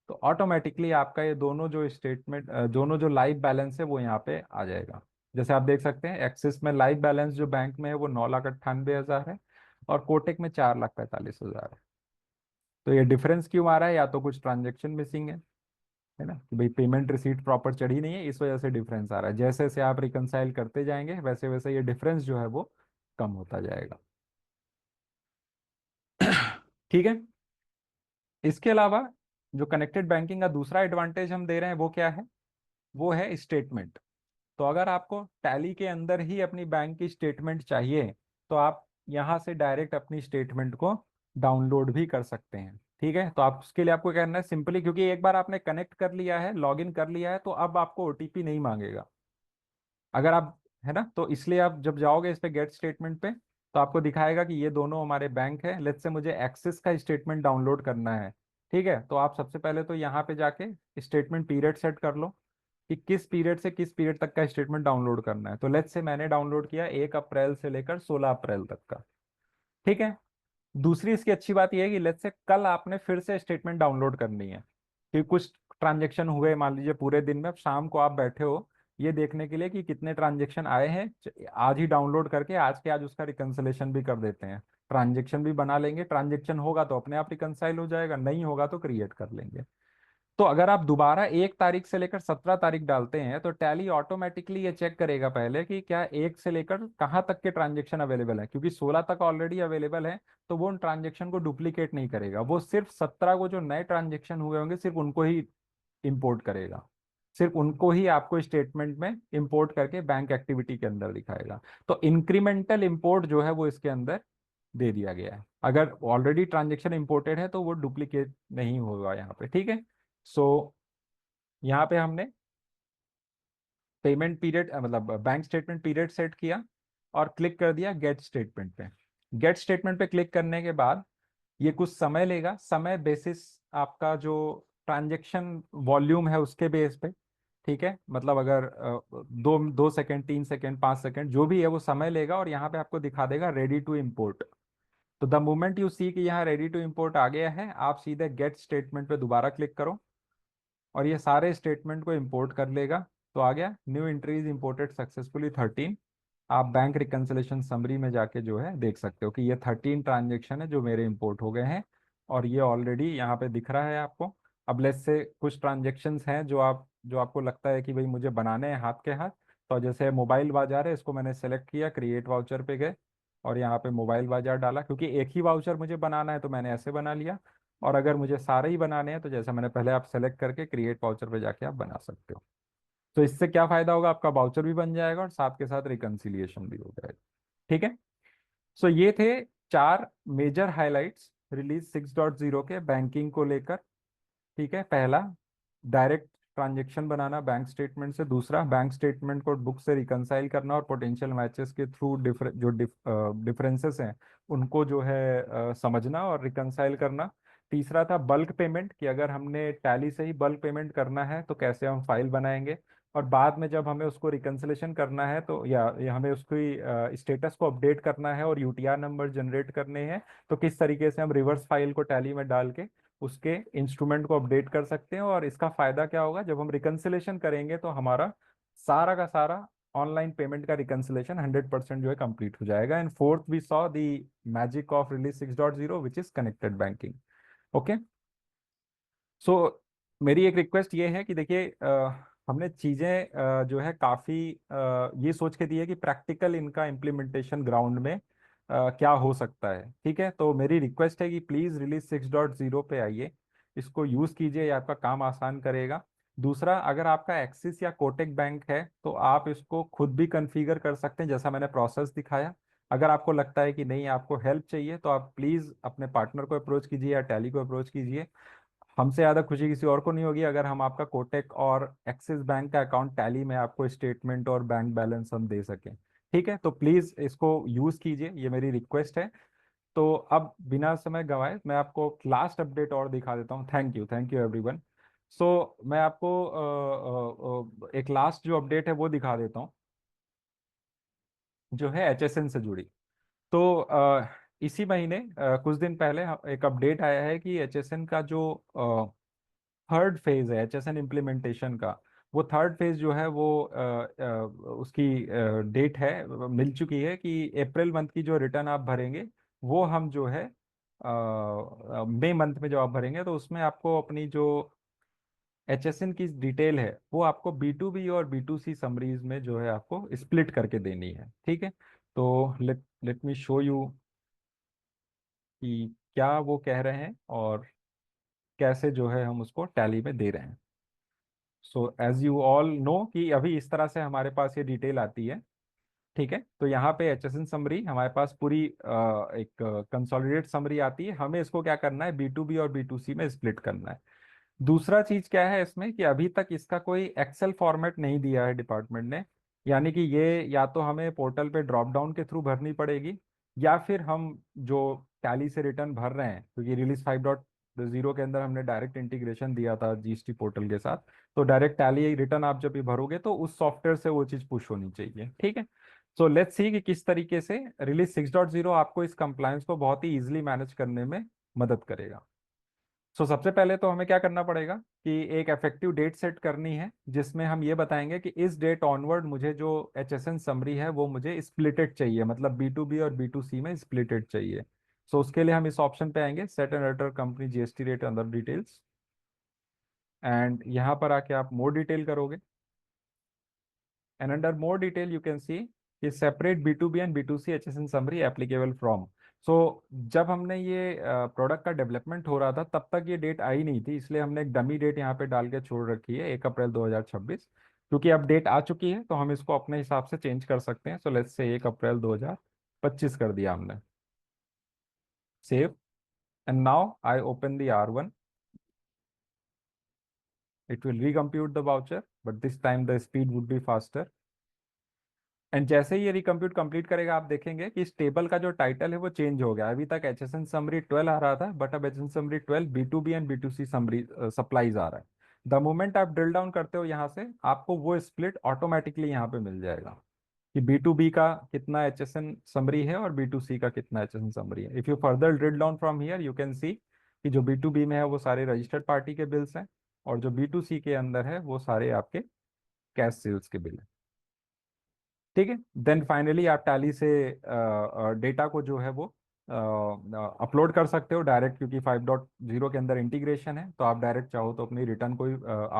तो ऑटोमेटिकली आपका ये दोनों जो स्टेटमेंट, दोनों जो लाइव बैलेंस है वो यहाँ पे आ जाएगा। जैसे आप देख सकते हैं एक्सिस में लाइव बैलेंस जो बैंक में है वो 9,98,000 है और कोटेक में 4,45,000 है। तो ये डिफरेंस क्यों आ रहा है? या तो कुछ ट्रांजेक्शन मिसिंग है ना, कि भाई पेमेंट रिसीट प्रॉपर चढ़ी नहीं है, इस वजह से डिफरेंस आ रहा है। जैसे जैसे आप रिकनसाइल करते जाएंगे वैसे वैसे ये डिफरेंस जो है वो कम होता जाएगा। ठीक है, इसके अलावा जो कनेक्टेड बैंकिंग का दूसरा एडवांटेज हम दे रहे हैं वो क्या है, वो है स्टेटमेंट। तो अगर आपको टैली के अंदर ही अपनी बैंक की स्टेटमेंट चाहिए, तो आप यहाँ से डायरेक्ट अपनी स्टेटमेंट को डाउनलोड भी कर सकते हैं। ठीक है, तो आप उसके लिए आपको क्या करना है, सिंपली क्योंकि एक बार आपने कनेक्ट कर लिया है, लॉगिन कर लिया है, तो अब आपको ओटीपी नहीं मांगेगा। अगर आप, है ना, तो इसलिए आप जब जाओगे इस पे गेट स्टेटमेंट पे, तो आपको दिखाएगा कि ये दोनों हमारे बैंक है। लेट्स से मुझे एक्सिस का स्टेटमेंट डाउनलोड करना है। ठीक है, तो आप सबसे पहले तो यहाँ पे जाके स्टेटमेंट पीरियड सेट कर लो कि किस पीरियड से किस पीरियड तक का स्टेटमेंट डाउनलोड करना है। तो लेट्स से मैंने डाउनलोड किया 1 अप्रैल से लेकर 16 अप्रैल तक का। ठीक है, दूसरी इसकी अच्छी बात यह है कि लेट्स से कल आपने फिर से स्टेटमेंट डाउनलोड करनी है, कि कुछ ट्रांजेक्शन हुए मान लीजिए पूरे दिन में, अब शाम को आप बैठे हो ये देखने के लिए कि कितने ट्रांजेक्शन आए हैं, आज ही डाउनलोड करके आज के आज उसका रिकंसलेशन भी कर देते हैं। ट्रांजेक्शन भी बना लेंगे, ट्रांजेक्शन होगा तो अपने आप रिकंसाइल हो जाएगा, नहीं होगा तो क्रिएट कर लेंगे। तो अगर आप दोबारा 1 तारीख से लेकर 17 तारीख डालते हैं, तो टैली ऑटोमेटिकली ये चेक करेगा पहले कि क्या 1 से लेकर कहाँ तक के ट्रांजेक्शन अवेलेबल है, क्योंकि 16 तक ऑलरेडी अवेलेबल है। तो वो उन ट्रांजेक्शन को डुप्लीकेट नहीं करेगा, वो सिर्फ 17 को जो नए ट्रांजेक्शन हुए होंगे सिर्फ उनको ही इंपोर्ट करेगा, सिर्फ उनको ही आपको स्टेटमेंट में इंपोर्ट करके बैंक एक्टिविटी के अंदर दिखाएगा। तो इंक्रीमेंटल इंपोर्ट जो है वो इसके अंदर दे दिया गया है। अगर ऑलरेडी ट्रांजेक्शन इंपोर्टेड है तो वो डुप्लीकेट नहीं होगा यहाँ पे। ठीक है, सो यहाँ पे हमने पेमेंट पीरियड मतलब बैंक स्टेटमेंट पीरियड सेट किया और क्लिक कर दिया गेट स्टेटमेंट पे। गेट स्टेटमेंट पे क्लिक करने के बाद ये कुछ समय लेगा, समय बेसिस आपका जो ट्रांजेक्शन वॉल्यूम है उसके बेस पे। ठीक है, मतलब अगर 2 2 सेकेंड, 3 सेकेंड, 5 सेकेंड जो भी है वो समय लेगा और यहाँ पे आपको दिखा देगा रेडी टू इम्पोर्ट। तो द मोमेंट यू सी कि यहाँ रेडी टू इम्पोर्ट आ गया है, आप सीधे गेट स्टेटमेंट पे दोबारा क्लिक करो और ये सारे स्टेटमेंट को इंपोर्ट कर लेगा। तो आ गया न्यू एंट्रीज इंपोर्टेड सक्सेसफुली 13। आप बैंक रिकंसिलेशन समरी में जाके जो है देख सकते हो कि ये 13 ट्रांजेक्शन है जो मेरे इंपोर्ट हो गए हैं और ये ऑलरेडी यहाँ पे दिख रहा है आपको। अब लेट्स से कुछ ट्रांजेक्शन्स हैं जो आपको लगता है कि भाई मुझे बनाने हैं हाथ के हाथ। तो जैसे मोबाइल बाजार है, इसको मैंने सेलेक्ट किया, क्रिएट वाउचर पे गए और यहाँ पे मोबाइल बाजार डाला, क्योंकि एक ही वाउचर मुझे बनाना है तो मैंने ऐसे बना लिया। और अगर मुझे सारे ही बनाने हैं तो जैसा मैंने पहले, आप सेलेक्ट करके क्रिएट वाउचर पे जाके आप बना सकते हो। तो इससे क्या फायदा होगा, आपका वाउचर भी बन जाएगा और साथ के साथ रिकंसिलिएशन भी हो जाएगा। ठीक है, सो ये थे 4 मेजर हाइलाइट्स रिलीज 6.0 के बैंकिंग को लेकर। ठीक है, पहला डायरेक्ट ट्रांजेक्शन बनाना बैंक स्टेटमेंट से, दूसरा बैंक स्टेटमेंट को बुक से रिकंसाइल करना और पोटेंशियल मैचेस के थ्रू डिफरेंसेस हैं उनको जो है समझना और रिकंसाइल करना। तीसरा था बल्क पेमेंट, कि अगर हमने टैली से ही बल्क पेमेंट करना है तो कैसे हम फाइल बनाएंगे, और बाद में जब हमें उसको रिकंसिलेशन करना है तो या हमें उसकी स्टेटस को अपडेट करना है और यूटीआर नंबर जनरेट करने हैं, तो किस तरीके से हम रिवर्स फाइल को टैली में डाल के उसके इंस्ट्रूमेंट को अपडेट कर सकते हैं। और इसका फायदा क्या होगा, जब हम रिकंसिलेशन करेंगे तो हमारा सारा का सारा ऑनलाइन पेमेंट का रिकंसिलेशन 100% जो है कंप्लीट हो जाएगा। And fourth we saw the magic of release 6.0 which is connected banking. Okay, so मेरी एक रिक्वेस्ट ये है कि देखिए हमने चीज़ें जो है काफ़ी ये सोच के दी है कि प्रैक्टिकल इनका इम्प्लीमेंटेशन ग्राउंड में क्या हो सकता है। ठीक है, तो मेरी रिक्वेस्ट है कि प्लीज़ रिलीज 6.0 पे आइए, इसको यूज़ कीजिए, ये आपका काम आसान करेगा। दूसरा, अगर आपका एक्सिस या कोटक बैंक है तो आप इसको खुद भी कॉन्फ़िगर कर सकते हैं, जैसा मैंने प्रोसेस दिखाया। अगर आपको लगता है कि नहीं, आपको हेल्प चाहिए, तो आप प्लीज़ अपने पार्टनर को अप्रोच कीजिए या टैली को अप्रोच कीजिए। हमसे ज़्यादा खुशी किसी और को नहीं होगी अगर हम आपका कोटक और एक्सिस बैंक का अकाउंट टैली में आपको स्टेटमेंट और बैंक बैलेंस हम दे सकें। ठीक है, तो प्लीज़ इसको यूज़ कीजिए, ये मेरी रिक्वेस्ट है। तो अब बिना समय गंवाए मैं आपको लास्ट अपडेट और दिखा देता हूँ। Thank you everyone. सो मैं आपको एक लास्ट जो अपडेट है वो दिखा देता हूँ, जो है एचएसएन से जुड़ी। तो इसी महीने कुछ दिन पहले एक अपडेट आया है कि एचएसएन का जो थर्ड फेज है एचएसएन इम्प्लीमेंटेशन का, वो थर्ड फेज जो है वो उसकी डेट है, मिल चुकी है कि अप्रैल मंथ की जो रिटर्न आप भरेंगे वो हम जो है मई मंथ में जो आप भरेंगे, तो उसमें आपको अपनी जो एचएसएन की डिटेल है वो आपको बी टू बी और बी टू सी समरीज में जो है आपको स्प्लिट करके देनी है। ठीक है, तो let let me show you कि क्या वो कह रहे हैं और कैसे जो है हम उसको टैली में दे रहे हैं। So as you all know कि अभी इस तरह से हमारे पास ये डिटेल आती है। ठीक है, तो यहाँ पे एचएसएन समरी हमारे पास पूरी एक कंसोलिडेट समरी आती है। हमें इसको क्या करना है, बी टू बी और बी टू सी में स्प्लिट करना है। दूसरा चीज क्या है इसमें कि अभी तक इसका कोई एक्सेल फॉर्मेट नहीं दिया है डिपार्टमेंट ने, यानी कि ये या तो हमें पोर्टल पे ड्रॉप डाउन के थ्रू भरनी पड़ेगी, या फिर हम जो टैली से रिटर्न भर रहे हैं, क्योंकि रिलीज 5.0 के अंदर हमने डायरेक्ट इंटीग्रेशन दिया था जीएसटी पोर्टल के साथ, तो डायरेक्ट टैली रिटर्न आप जब भी भरोगे तो उस सॉफ्टवेयर से वो चीज पुश होनी चाहिए। ठीक है, सो लेट्स सी कि किस तरीके से रिलीज 6.0 आपको इस कंप्लायंस को बहुत ही इजीली मैनेज करने में मदद करेगा। सबसे पहले तो हमें क्या करना पड़ेगा कि एक इफेक्टिव डेट सेट करनी है, जिसमें हम ये बताएंगे कि इस डेट ऑनवर्ड मुझे जो एचएसएन समरी है वो मुझे स्प्लिटेड चाहिए, मतलब बी टू बी और बी टू सी में स्प्लिटेड चाहिए। उसके लिए हम इस ऑप्शन पे आएंगे, set and alter company GST rate other details, and यहाँ पर आके आप मोर डिटेल करोगे, and under more detail you can see कि separate B to B and B to C HSN summary applicable from. So जब हमने ये product का डेवलपमेंट हो रहा था तब तक ये डेट आई नहीं थी, इसलिए हमने एक डमी डेट यहाँ पे डाल के छोड़ रखी है, 1 अप्रैल 2026। क्योंकि अब डेट आ चुकी है तो हम इसको अपने हिसाब से चेंज कर सकते हैं। लेट्स से 1 अप्रैल 2025 कर दिया हमने, save, and now I open the R1। It will recompute the voucher, but this time the speed would be faster। And जैसे ही ये रिकम्प्यूट कंप्लीट करेगा, आप देखेंगे कि इस टेबल का जो टाइटल है वो चेंज हो गया। अभी तक एचएसएन समरी 12 आ रहा था, बट अब HSN summary 12 B to B and B to C summary supplies आ रहा है। द मोमेंट आप ड्रिल डाउन करते हो यहाँ से, आपको वो स्प्लिट ऑटोमेटिकली यहाँ पे मिल जाएगा कि बी टू बी का कितना एचएसएन समरी है और बी टू सी का कितना एचएसएन समरी है। If you further drill down from here you can see कि जो बी टू बी में है वो सारे रजिस्टर्ड पार्टी के बिल्स हैं, और जो बी टू सी के अंदर है वो सारे आपके कैश सेल्स के बिल हैं। ठीक है, देन फाइनली आप टैली से डेटा को जो है वो अपलोड कर सकते हो डायरेक्ट, क्योंकि 5.0 के अंदर इंटीग्रेशन है, तो आप डायरेक्ट चाहो तो अपनी रिटर्न को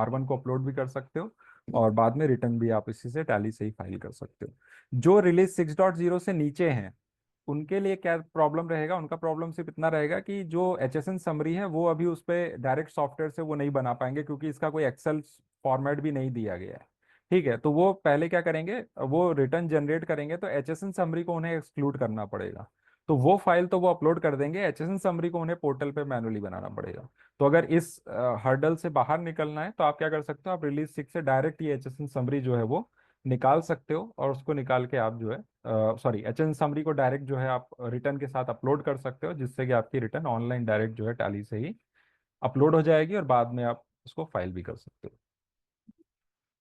R1 को अपलोड भी कर सकते हो, और बाद में रिटर्न भी आप इसी से टैली से ही फाइल कर सकते हो। जो रिलीज 6.0 से नीचे हैं उनके लिए क्या प्रॉब्लम रहेगा, उनका प्रॉब्लम सिर्फ इतना रहेगा कि जो एचएसएन समरी है वो अभी उस पर डायरेक्ट सॉफ्टवेयर से वो नहीं बना पाएंगे, क्योंकि इसका कोई एक्सेल फॉर्मेट भी नहीं दिया गया है। ठीक है, तो वो पहले क्या करेंगे, वो रिटर्न जनरेट करेंगे तो एचएसएन समरी को उन्हें एक्सक्लूड करना पड़ेगा। तो वो फाइल तो वो अपलोड कर देंगे, एचएसएन समरी को उन्हें पोर्टल पे मैनुअली बनाना पड़ेगा। तो अगर इस हर्डल से बाहर निकलना है तो आप क्या कर सकते हो, आप रिलीज 6 से डायरेक्ट ये एचएसएन समरी जो है वो निकाल सकते हो, और उसको निकाल के आप जो है सॉरी एचएसएन समरी को डायरेक्ट जो है आप रिटर्न के साथ अपलोड कर सकते हो, जिससे कि आपकी रिटर्न ऑनलाइन डायरेक्ट जो है टैली से ही अपलोड हो जाएगी, और बाद में आप उसको फाइल भी कर सकते हो।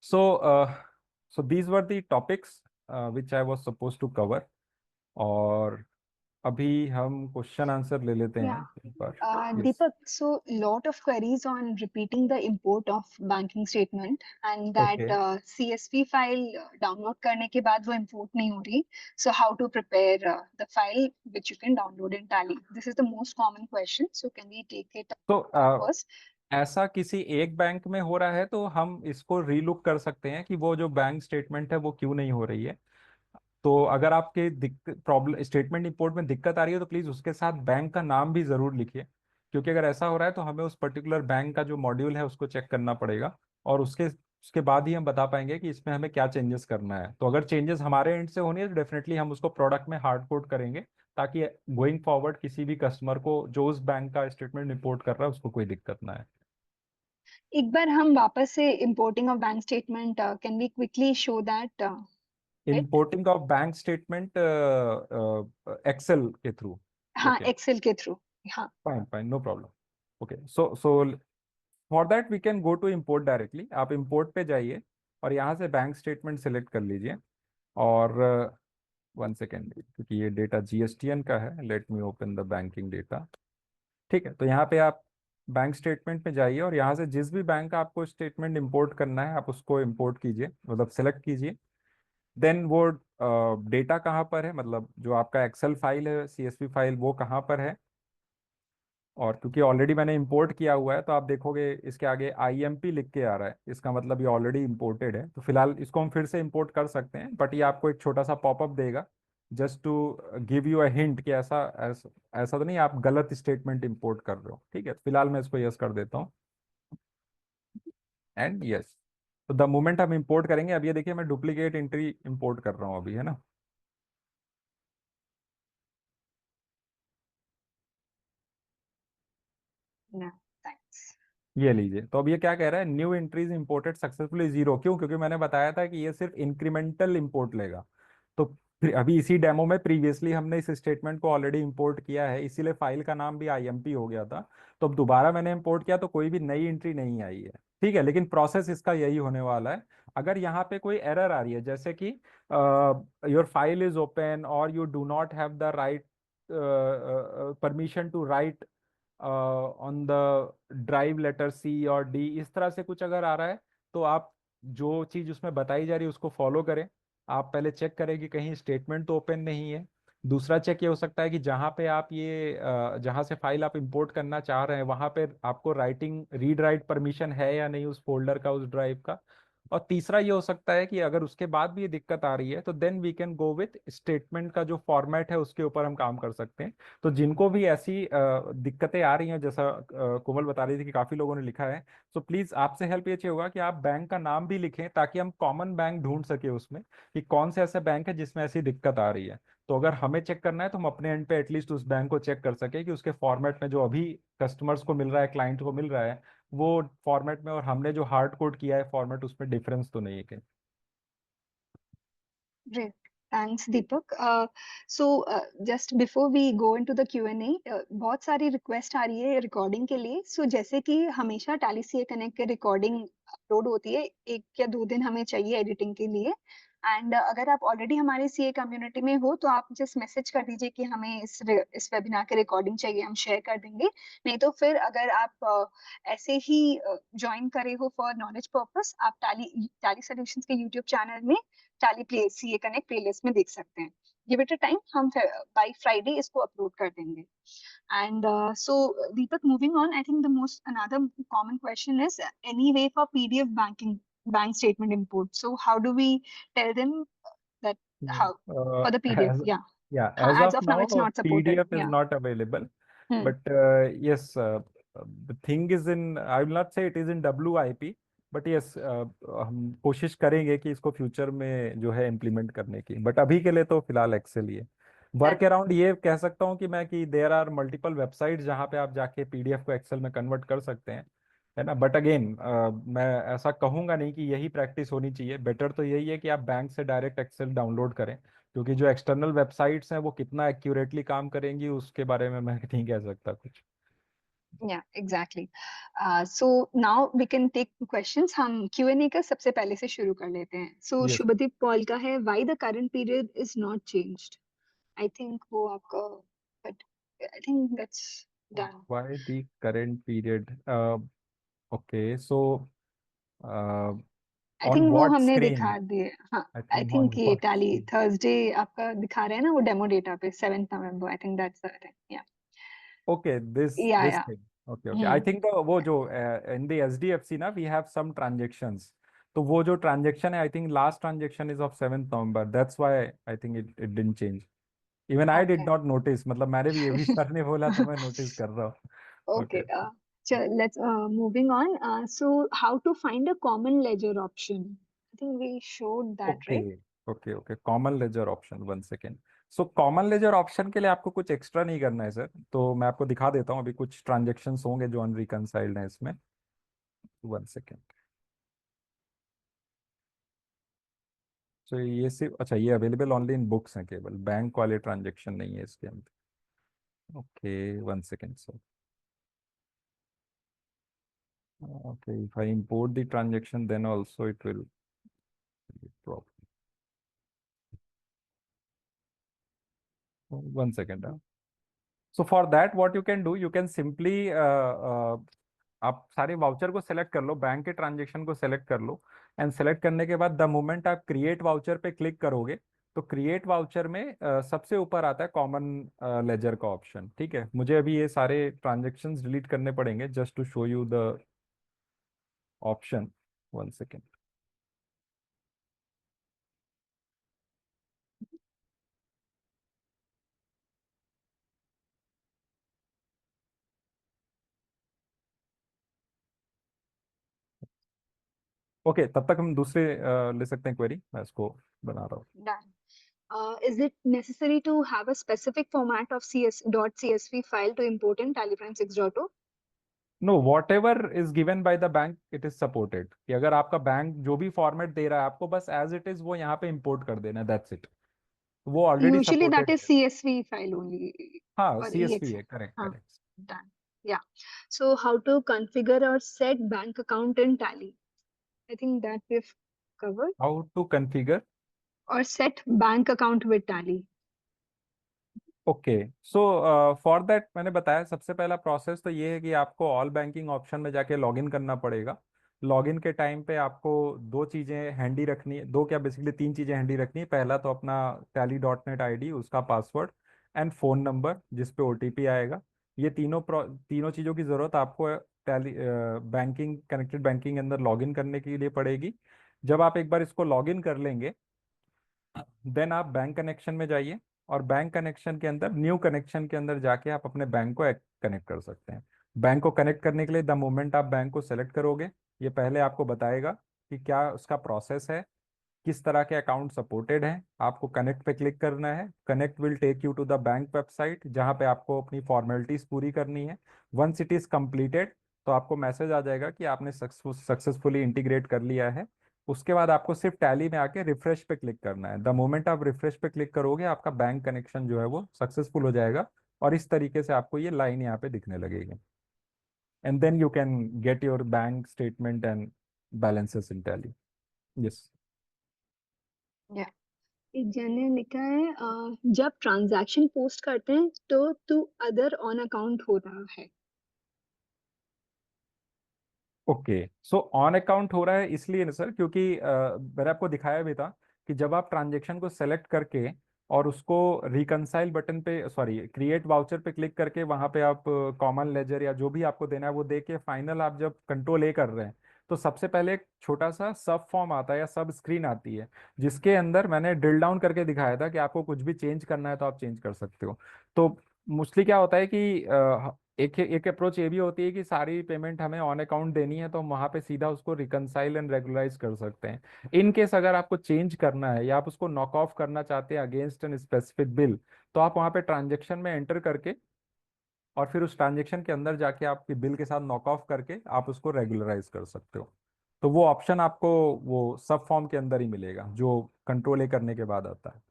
So, so these were the topics which I was supposed to cover। और अभी हम क्वेश्चन आंसर ले लेते हैं Yeah. एक बार। Yes, Deepak, so lot of queries on repeating the import of banking statement and that okay. CSV file download करने के बाद वो import नहीं हो रही. So how to prepare the file which you can download in Tally? This is the most common question. So can we take it तो first? ऐसा किसी एक बैंक में हो रहा है तो हम इसको रीलुक कर सकते हैं कि वो जो बैंक स्टेटमेंट है वो क्यों नहीं हो रही है। तो अगर आपके दिक्कत प्रॉब्लम स्टेटमेंट इंपोर्ट में दिक्कत आ रही है तो प्लीज उसके साथ बैंक का नाम भी जरूर लिखिए, क्योंकि अगर ऐसा हो रहा है तो हमें उस पर्टिकुलर बैंक का जो मॉड्यूल है उसको चेक करना पड़ेगा। और उसके बाद ही हम बता पाएंगे कि इसमें हमें क्या चेंजेस करना है। तो अगर चेंजेस हमारे एंड से होनी है तो डेफिनेटली हम उसको प्रोडक्ट में हार्ड कोड करेंगे, ताकि गोइंग फॉरवर्ड किसी भी कस्टमर को जो उस बैंक का स्टेटमेंट रिपोर्ट कर रहा है उसको कोई दिक्कत ना है। एक बार हम वापस से importing of bank statement, can we quickly show that it? Importing of bank statement excel के थ्रू। हाँ, ओके, एक्सेल के थ्रू। हाँ, fine fine, no problem. Okay, so for that we can go to import directly. आप import पे जाइए और यहाँ से बैंक स्टेटमेंट सेलेक्ट कर लीजिए। और 1 सेकेंड, क्योंकि ये डेटा जीएसटीएन का है, let me open the banking data. ठीक है, तो यहाँ पे आप बैंक स्टेटमेंट में जाइए और यहाँ से जिस भी बैंक का आपको स्टेटमेंट इंपोर्ट करना है आप उसको इंपोर्ट कीजिए, मतलब सेलेक्ट कीजिए। देन वो डेटा कहाँ पर है, मतलब जो आपका एक्सेल फाइल है, सीएसवी फाइल, वो कहाँ पर है। और क्योंकि ऑलरेडी मैंने इंपोर्ट किया हुआ है तो आप देखोगे इसके आगे आईएमपी लिख के आ रहा है, इसका मतलब ये ऑलरेडी इंपोर्टेड है। तो फिलहाल इसको हम फिर से इंपोर्ट कर सकते हैं, बट ये आपको एक छोटा सा पॉपअप देगा just to give you a hint कि ऐसा तो नहीं आप गलत स्टेटमेंट इंपोर्ट कर रहे हो। ठीक है, तो फिलहाल मैं इसको यस कर देता हूँ एंड यस। तो द मोमेंट हम इंपोर्ट करेंगे, अब ये देखिए मैं डुप्लीकेट एंट्री इंपोर्ट कर रहा हूँ अभी, है ना। no, thanks. ये लीजिए, तो अब ये क्या कह रहा है, न्यू एंट्रीज इंपोर्टेड सक्सेसफुली 0। क्यों? क्योंकि मैंने बताया था कि ये सिर्फ इंक्रीमेंटल इंपोर्ट लेगा। तो फिर अभी इसी डेमो में प्रीवियसली हमने इस स्टेटमेंट को ऑलरेडी इंपोर्ट किया है, इसीलिए फाइल का नाम भी आईएमपी हो गया था। तो अब दोबारा मैंने इंपोर्ट किया तो कोई भी नई एंट्री नहीं आई है। ठीक है, लेकिन प्रोसेस इसका यही होने वाला है। अगर यहाँ पे कोई एरर आ रही है, जैसे कि योर फाइल इज ओपन और you do not have the right permission to write on the drive letter C और डी, इस तरह से कुछ अगर आ रहा है, तो आप जो चीज़ उसमें बताई जा रही है उसको फॉलो करें। आप पहले चेक करें कि कहीं स्टेटमेंट तो ओपन नहीं है। दूसरा चेक ये हो सकता है कि जहाँ पे आप ये जहाँ से फाइल आप इंपोर्ट करना चाह रहे हैं वहाँ पे आपको राइटिंग रीड राइट परमिशन है या नहीं उस फोल्डर का, उस ड्राइव का। और तीसरा ये हो सकता है कि अगर उसके बाद भी ये दिक्कत आ रही है तो then we can go with statement का जो फॉर्मेट है उसके ऊपर हम काम कर सकते हैं। तो जिनको भी ऐसी दिक्कतें आ रही हैं, जैसा कोमल बता रही थी कि काफी लोगों ने लिखा है, तो प्लीज आपसे हेल्प ये चाहिए होगा कि आप बैंक का नाम भी लिखें ताकि हम कॉमन बैंक ढूंढ सके उसमें कि कौन से ऐसे बैंक है जिसमें ऐसी दिक्कत आ रही है। तो अगर हमें चेक करना है तो हम अपने एंड पे एटलीस्ट उस बैंक को चेक कर सके कि उसके फॉर्मेट में जो अभी कस्टमर्स को मिल रहा है, क्लाइंट को मिल रहा है, वो फॉर्मेट में और हमने जो हार्ड कोड किया है फॉर्मेट, उसमें डिफरेंस तो नहीं है कहीं। Great. Thanks, Deepak. So, just before we go into the Q&A, बहुत सारी रिक्वेस्ट आ रही है रिकॉर्डिंग के लिए। सो जैसे कि हमेशा टैली सीए कनेक्ट के रिकॉर्डिंग अपलोड होती है, 1 या 2 दिन हमें चाहिए एडिटिंग के लिए। एंड अगर आप ऑलरेडी हमारे सीए कम्युनिटी में हो तो आप जस्ट मैसेज कर दीजिए कि हमें इस वेबिनार की रिकॉर्डिंग चाहिए, हम शेयर कर देंगे। नहीं तो फिर अगर आप ऐसे ही ज्वाइन करे हो फॉर नॉलेज पर्पस, आप टैली सॉल्यूशंस के यूट्यूब चैनल में tally play CA connect playlist में देख सकते हैं। गिव इट अ टाइम, हम बाय फ्राइडे इसको अपलोड कर देंगे। And so, Deepak, moving on, I think another common question is any way for PDF bank statement import. So how do we tell them that how for the PDF? As, Yeah. yeah, हाँ, as as of of now, now, it's not supported. PDF is Yeah. not available. Hmm. But yes, the thing is in, I will not say it is in WIP, but yes, हम कोशिश करेंगे कि इसको future में जो है implement करने की, बट अभी के लिए तो फिलहाल एक्सेल ही है। वर्क That अराउंड ये कह सकता हूँ कि मैं कि देयर आर मल्टीपल वेबसाइट जहाँ पे आप जाके पीडीएफ को एक्सेल में कन्वर्ट कर सकते हैं, है ना। बट अगेन मैं ऐसा कहूंगा नहीं कि यही प्रैक्टिस होनी चाहिए। बेटर तो यही है कि आप बैंक से डायरेक्ट एक्सेल डाउनलोड करें, क्योंकि जो एक्सटर्नल वेबसाइट्स हैं वो कितना एक्यूरेटली काम करेंगी उसके बारे में मैं नहीं कह सकता कुछ। Yeah, exactly. So now we can take questions. हम Q&A का सबसे पहले से शुरू कर लेते हैं. So यस, शुभदीप पॉल का है, why the current period is not changed? I think वो आपका, but I think that's done. Why the current period, okay so I on think वो व्हाट हमने स्क्रीन, दिखा दिए. हाँ, आई I थिंक ऑन think ये व्हाट टैली स्क्रीन। थर्सडे आपका दिखा रहे हैं ना वो डेमो डेटा पे 7th November. I think that's the thing. Yeah. Okay, Yeah, this yeah. Thing, okay okay, I Hmm. Think वो जो इन द एचडीएफसी ना वी हैव सम ट्रांजैक्शंस। तो वो जो ट्रांजैक्शन है, I think last transaction is of 7th November, that's why I think it didn't change. Even I did Okay. Not notice, मतलब मैंने भी ये भी सर ने बोला तो मैं नोटिस कर रहा हूँ। Okay. Okay. Let's moving on. So how to find a common ledger option? I think we showed that, okay right? Okay okay, common ledger option, 1 second. So common ledger option के लिए आपको कुछ extra नहीं करना है sir, तो मैं आपको दिखा देता हूँ। अभी कुछ ट्रांजेक्शन्स होंगे जो अनरिकंसाइल्ड हैं इसमें। 1 सेकेंड। तो ये सिर्फ, अच्छा, ये अवेलेबल ओनली इन बुक्स हैं, केवल बैंक वाले ट्रांजेक्शन नहीं है इसके अंदर। Okay, 1 second sir. Okay, if I import the transaction then also it will be a problem. 1 second. So for that what you can do, you can simply, आप सारे voucher को सेलेक्ट कर लो, bank के transaction को select कर लो, and select करने के बाद द मोमेंट आप क्रिएट वाउचर पे क्लिक करोगे, तो क्रिएट वाउचर में सबसे ऊपर आता है कॉमन लेजर का ऑप्शन। ठीक है, मुझे अभी ये सारे ट्रांजेक्शन्स डिलीट करने पड़ेंगे just to show you the option. 1 second. Okay, तब तक हम दूसरे ले सकते हैं क्वेरी, मैं इसको बना रहा हूँ। Done. Is it necessary to have a specific format of .csv file to import in Tally Prime 6.0? No, whatever is given by the bank it is supported, कि अगर आपका बैंक जो भी फॉर्मेट दे रहा है आपको, बस एज इट इज वो यहाँ पे इंपोर्ट कर देना है, दैट्स इट। वो already Usually that supported is है। CSV file only हाँ, or CSV EXE. है, correct Huh, correct. done. Yeah. So how to configure or set bank account in Tally? I think that we've covered. How to configure. Or set bank account with Tally. Okay, so for that मैंने बताया, सबसे पहला process तो ये है कि आपको all banking option में जाके लॉगिन करना पड़ेगा। लॉगिन के टाइम पे आपको दो चीज़ें हैंडी रखनी है, दो क्या बेसिकली तीन चीज़ें हैंडी रखनी है। पहला तो अपना tally.net ID, उसका पासवर्ड एंड फ़ोन नंबर जिस पे OTP आएगा। ये तीनों चीज़ों की ज़रूरत आपको टैली बैंकिंग, कनेक्टेड बैंकिंग के अंदर लॉगिन करने के लिए पड़ेगी। जब आप एक बार इसको लॉगिन कर लेंगे, देन आप बैंक कनेक्शन में जाइए, और बैंक कनेक्शन के अंदर न्यू कनेक्शन के अंदर जाके आप अपने बैंक को कनेक्ट कर सकते हैं। बैंक को कनेक्ट करने के लिए द मोमेंट आप बैंक को सेलेक्ट करोगे, ये पहले आपको बताएगा कि क्या उसका प्रोसेस है, किस तरह के अकाउंट सपोर्टेड हैं। आपको कनेक्ट पे क्लिक करना है। Connect will take you to the bank website, जहां पे आपको अपनी फॉर्मेलिटीज पूरी करनी है। वंस इट इज कंप्लीटेड, तो आपको मैसेज आ जाएगा कि आपने सक्सेसफुली इंटीग्रेट कर लिया है। उसके बाद आपको सिर्फ टैली में आके रिफ्रेश पे क्लिक करना है। द मोमेंट आप रिफ्रेश पे क्लिक करोगे, आपका बैंक कनेक्शन जो है वो सक्सेसफुल हो जाएगा, और इस तरीके से आपको ये लाइन यहाँ पे दिखने लगेगी। And then you can get your bank statement and balances in Tally. Yes. Yeah. एक जन ने लिखा है जब ट्रांजैक्शन पोस्ट करते हैं तो टू अदर ऑन अकाउंट हो रहा है। ओके, सो ऑन अकाउंट हो रहा है इसलिए ना सर, क्योंकि मैंने आपको दिखाया भी था कि जब आप ट्रांजेक्शन को सेलेक्ट करके और उसको रिकंसाइल बटन पे, सॉरी, क्रिएट वाउचर पे क्लिक करके वहां पे आप कॉमन लेजर या जो भी आपको देना है वो दे के फाइनल आप जब कंट्रोल कर रहे हैं, तो सबसे पहले एक छोटा सा सब फॉर्म आता है या सब स्क्रीन आती है, जिसके अंदर मैंने ड्रिल डाउन करके दिखाया था कि आपको कुछ भी चेंज करना है तो आप चेंज कर सकते हो। तो मोस्टली क्या होता है कि एक एक अप्रोच ये भी होती है कि सारी पेमेंट हमें ऑन अकाउंट देनी है, तो हम वहां पे सीधा उसको रिकंसाइल एंड रेगुलराइज कर सकते हैं। इन केस अगर आपको चेंज करना है या आप उसको नॉक ऑफ करना चाहते हैं अगेंस्ट एन स्पेसिफिक बिल, तो आप वहां पे ट्रांजेक्शन में एंटर करके और फिर उस ट्रांजेक्शन के अंदर जाके आपके बिल के साथ नॉक ऑफ करके आप उसको रेगुलराइज कर सकते हो। तो वो ऑप्शन आपको वो सब फॉर्म के अंदर ही मिलेगा जो कंट्रोल ए करने के बाद आता है।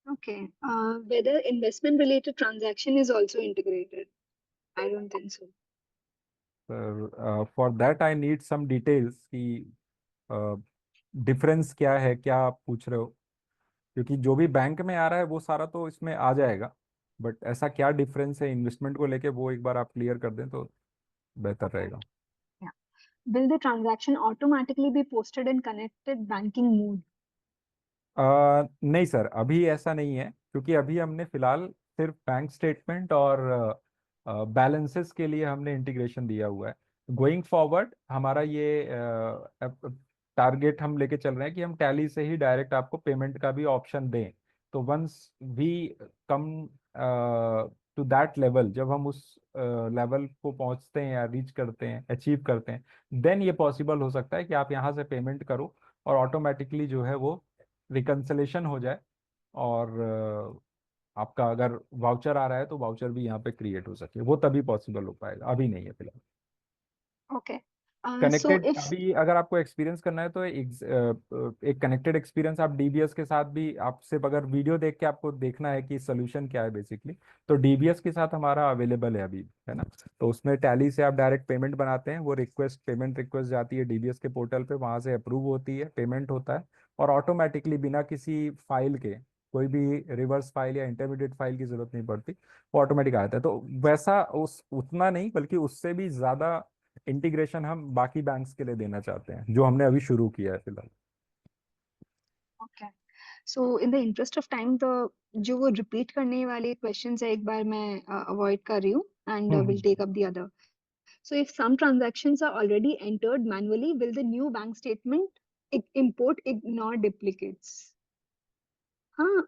Okay. Whether investment related transaction is also integrated. I don't think so. For that I need some details कि डिफरेंस क्या है, क्या आप पूछ रहे हो, क्योंकि जो भी बैंक में आ रहा है वो सारा तो इसमें आ जाएगा, बट ऐसा क्या डिफरेंस है इन्वेस्टमेंट को लेके, वो एक बार आप क्लियर कर दें तो बेहतर Okay. रहेगा। Yeah. Will the transaction automatically be posted in connected banking mode? नहीं सर, अभी ऐसा नहीं है, क्योंकि अभी हमने फिलहाल सिर्फ बैंक स्टेटमेंट और बैलेंसेस के लिए हमने इंटीग्रेशन दिया हुआ है। गोइंग फॉरवर्ड हमारा ये टारगेट हम लेके चल रहे हैं कि हम टैली से ही डायरेक्ट आपको पेमेंट का भी ऑप्शन दें। तो once we come to that level, जब हम उस लेवल को पहुंचते हैं या रीच करते हैं, अचीव करते हैं, देन ये पॉसिबल हो सकता है कि आप यहाँ से पेमेंट करो और ऑटोमेटिकली जो है वो रिकंसलेशन हो जाए, और आपका अगर वाउचर आ रहा है तो वाउचर भी यहाँ पे क्रिएट हो सके। वो तभी पॉसिबल हो पाएगा, अभी नहीं है फिलहाल। Okay. So कनेक्टेड if अभी अगर आपको एक्सपीरियंस करना है तो एक कनेक्टेड एक्सपीरियंस आप डीबीएस के साथ भी, आप सिर्फ अगर वीडियो देख के आपको देखना है कि सोल्यूशन क्या है बेसिकली, तो डीबीएस के साथ हमारा अवेलेबल है अभी, है ना। तो उसमें टैली से आप डायरेक्ट पेमेंट बनाते हैं, वो पेमेंट रिक्वेस्ट जाती है डीबीएस के पोर्टल पे, वहां से अप्रूव होती है, पेमेंट होता है, और ऑटोमेटिकली बिना किसी फाइल के, कोई भी रिवर्स फाइल या इंटरमीडिएट फाइल की जरूरत नहीं पड़ती, वो ऑटोमेटिक आता है। तो वैसा उस उतना नहीं, बल्कि उससे भी ज्यादा इंटीग्रेशन हम बाकी बैंक्स के लिए देना चाहते हैं, जो हमने अभी शुरू किया है फिलहाल। Okay. So in the interest of time, the जो वो repeat करने वाले questions है एक बार मैं avoid कर रही हूँ and will take up the other. So if some transactions are already entered manually, will the new bank statement import ignore duplicates? Huh?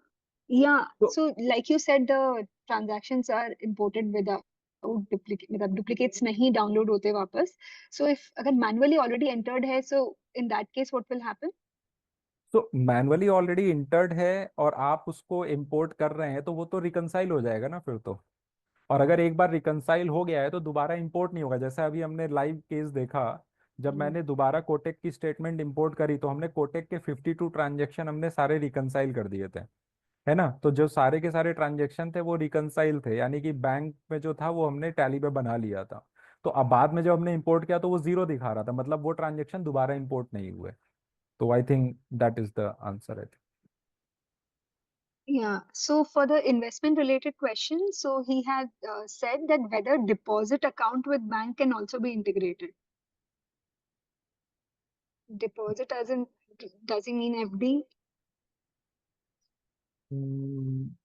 Yeah. तो So like you said, the transactions are imported without duplicate, मतलब duplicates नहीं download होते वापस. So if अगर manually already entered है, so in that case, what will happen? तो manually already entered है और आप उसको इंपोर्ट कर रहे हैं, तो वो तो रिकंसाइल हो जाएगा ना फिर तो। और अगर एक बार रिकंसाइल हो गया है तो दोबारा इंपोर्ट नहीं होगा। जैसा अभी हमने लाइव केस देखा, जब मैंने दोबारा कोटेक की स्टेटमेंट इंपोर्ट करी तो हमने कोटेक के 52 ट्रांजेक्शन हमने सारे रिकंसाइल कर दिए थे, है ना। तो जो सारे के सारे ट्रांजेक्शन थे वो रिकंसाइल थे, यानी कि बैंक में जो था वो हमने टैली पे बना लिया था। तो अब बाद में जब हमने इंपोर्ट किया तो वो जीरो दिखा रहा था, मतलब वो ट्रांजेक्शन दोबारा इंपोर्ट नहीं हुए। तो I think that is the answer, I think. Yeah, so for the investment related question, so he had said that whether deposit account with bank can also be integrated. Deposit as in, does he mean FD?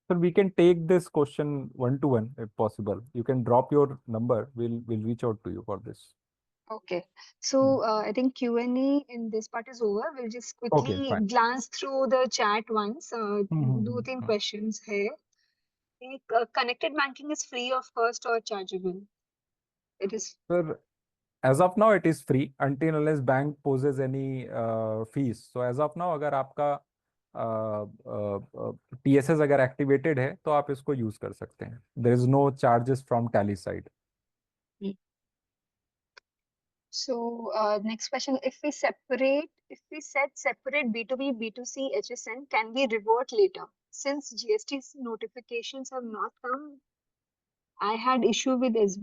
So we can take this question one to one if possible. You can drop your number. We'll reach out to you for this. Okay, Hmm. so I think Q&A in this part is over. We'll just Okay, quickly fine. glance through the chat once. दो तीन Hmm. questions है. एक, connected banking is free of cost or chargeable? It is. Sir, as of now it is free until unless bank poses any fees. So as of now अगर आपका TSS अगर activated है तो आप इसको use कर सकते हैं। There is no charges from Tally side. So, next question, if we set separate B2B, B2C HSN, can we revert later? Since GST notifications have not come, I had issue with this.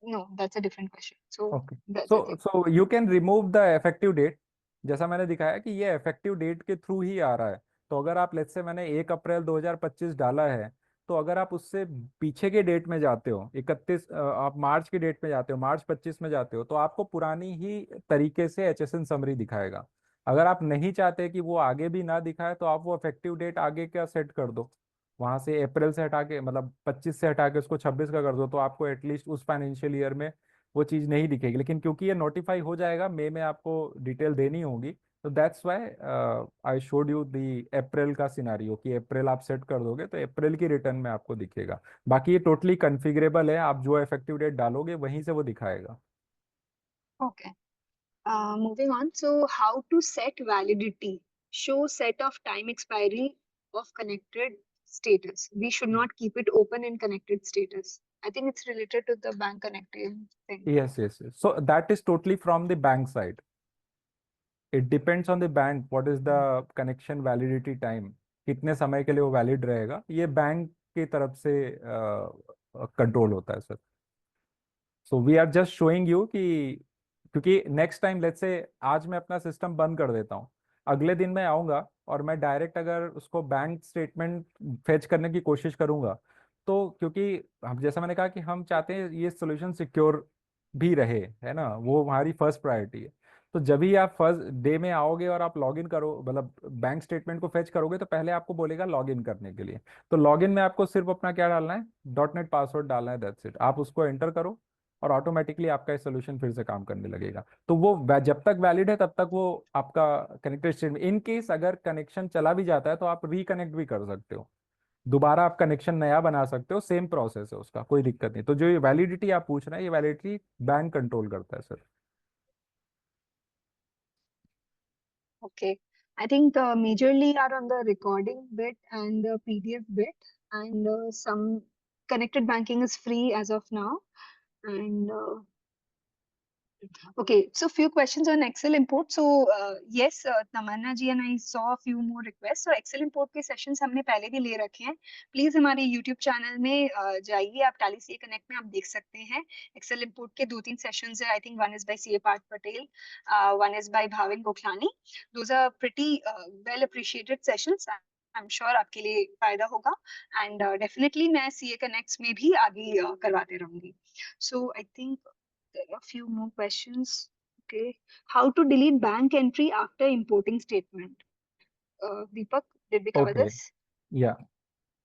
No, that's a different question. So, okay, that's I so think. So you can remove the effective date. जैसा मैंने दिखाया कि ये effective date के through ही आ रहा है। तो अगर आप लेट्स से मैंने 1 अप्रैल 2025 डाला है, तो अगर आप उससे पीछे के डेट में जाते हो, 31 आप मार्च के डेट में जाते हो, मार्च 25 में जाते हो, तो आपको पुरानी ही तरीके से HSN समरी दिखाएगा। अगर आप नहीं चाहते कि वो आगे भी ना दिखाए, तो आप वो इफेक्टिव डेट आगे का सेट कर दो, वहां से अप्रैल से हटा के, मतलब 25 से हटा के उसको 26 का कर दो, तो आपको एटलीस्ट उस फाइनेंशियल ईयर में वो चीज़ नहीं दिखेगी। लेकिन क्योंकि ये नोटिफाई हो जाएगा, मई में आपको डिटेल देनी होगी, तो that's why I showed you the April का सिनारियो, कि अप्रैल आप सेट कर दोगे तो अप्रैल की रिटर्न में आपको दिखेगा। बाकी ये टोटली कॉन्फ़िगरेबल है, आप जो इफेक्टिव डेट डालोगे वहीं से वो दिखाएगा। Okay. Moving on. So, how to set validity? Show set of time expiry of connected status. We should not keep it open in connected status. I think it's related to the bank connected thing. Yes, so that is totally from the bank side. It depends on the bank, what is the connection validity time, कितने समय के लिए वो valid रहेगा, ये bank की तरफ से कंट्रोल होता है sir. So we are just showing you कि, क्योंकि नेक्स्ट टाइम लेट्स से आज मैं अपना सिस्टम बंद कर देता हूँ, अगले दिन मैं आऊंगा और मैं डायरेक्ट अगर उसको बैंक स्टेटमेंट फेच करने की कोशिश करूंगा, तो क्योंकि हम, जैसा मैंने कहा कि हम चाहते हैं ये सोल्यूशन सिक्योर भी रहे, है ना, वो हमारी फर्स्ट प्रायोरिटी है। तो जब भी आप फर्स्ट डे में आओगे और आप लॉगिन करो, मतलब बैंक स्टेटमेंट को फेच करोगे, तो पहले आपको बोलेगा लॉगिन करने के लिए। तो लॉगिन में आपको सिर्फ अपना क्या डालना है, .NET पासवर्ड डालना है, दैट्स इट। आप उसको एंटर करो और ऑटोमेटिकली आपका सोल्यूशन फिर से काम करने लगेगा। तो वो जब तक वैलिड है तब तक वो आपका कनेक्टेड स्टेट में, इन केस अगर कनेक्शन चला भी जाता है तो आप रिकनेक्ट भी कर सकते हो। दोबारा आप कनेक्शन नया बना सकते हो, सेम प्रोसेस है उसका, कोई दिक्कत नहीं। तो जो ये वैलिडिटी आप पूछ रहे हैं, ये वैलिडिटी बैंक कंट्रोल करता है sir. Okay. I think majorly are on the recording bit and the PDF bit, and some connected banking is free as of now. And okay, so few questions on Excel import. So yes, Tamanna ji and I saw a few more requests. So Excel import के sessions हमने पहले भी ले रखे हैं. Please हमारे YouTube channel में जाइए, आप Tally CA Connect में आप देख सकते हैं. Excel import के 2-3 sessions है. I think one is by CA Parth Patel, one is by Bhavin Gokhlani. Those are pretty well appreciated sessions. I'm sure आपके लिए फायदा होगा. And definitely मैं CA Connects में भी आगे करवाते रहूंगी. So I think there are a few more questions. Okay. How to delete bank entry after importing statement? Deepak, did we cover okay, this? या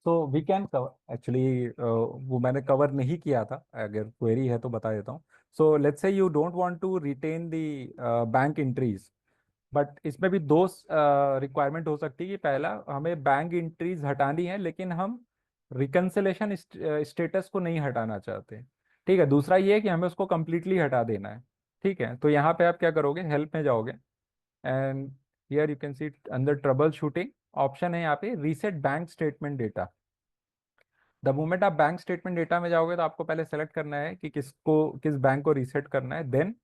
तो वी कैन कवर एक्चुअली, वो मैंने कवर नहीं किया था, अगर क्वेरी है तो बता देता हूँ। So let's say you don't want to retain the bank entries, but इसमें भी दो रिक्वायरमेंट हो सकती है कि पहला, हमें बैंक एंट्रीज हटानी है लेकिन हम रिकंसिलेशन स्टेटस को नहीं हटाना चाहते। ठीक है, दूसरा ये है कि हमें उसको कंप्लीटली हटा देना है। ठीक है, तो यहाँ पे आप क्या करोगे, हेल्प में जाओगे and here you can C under trouble shooting option है यहाँ पे reset bank statement data. The moment आप बैंक स्टेटमेंट डेटा में जाओगे तो आपको पहले सेलेक्ट करना है कि किस बैंक को रीसेट करना है। Then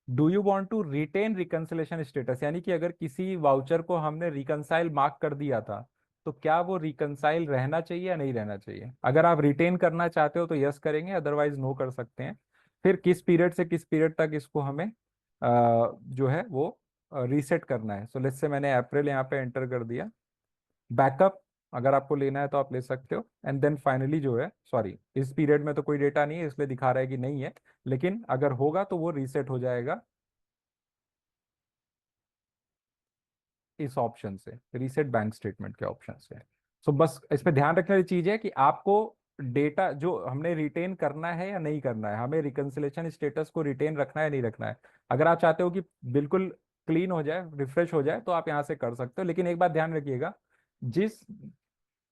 do you want to retain reconciliation status, यानी कि अगर किसी वाउचर को हमने रिकंसाइल मार्क कर दिया था तो क्या वो रिकंसाइल रहना चाहिए या नहीं रहना चाहिए। अगर आप रिटेन करना चाहते हो तो यस करेंगे, अदरवाइज नो कर सकते हैं। फिर किस पीरियड से किस पीरियड तक इसको हमें जो है वो रीसेट करना है। सो लेट्स से मैंने अप्रैल यहाँ पे एंटर कर दिया। बैकअप अगर आपको लेना है तो आप ले सकते हो। एंड देन फाइनली जो है, सॉरी इस पीरियड में तो कोई डेटा नहीं है इसलिए दिखा रहा है कि नहीं है, लेकिन अगर होगा तो वो रीसेट हो जाएगा इस ऑप्शन से, रीसेट बैंक स्टेटमेंट के ऑप्शन से। सो बस इसमें ध्यान रखने वाली चीज है कि आपको डेटा जो हमने रिटेन करना है या नहीं करना है, हमें रिकंसिलेशन स्टेटस को रिटेन रखना है नहीं रखना है। अगर आप चाहते हो कि बिल्कुल क्लीन हो जाए, रिफ्रेश हो जाए, तो आप यहाँ से कर सकते हो। लेकिन एक बात ध्यान रखिएगा, जिस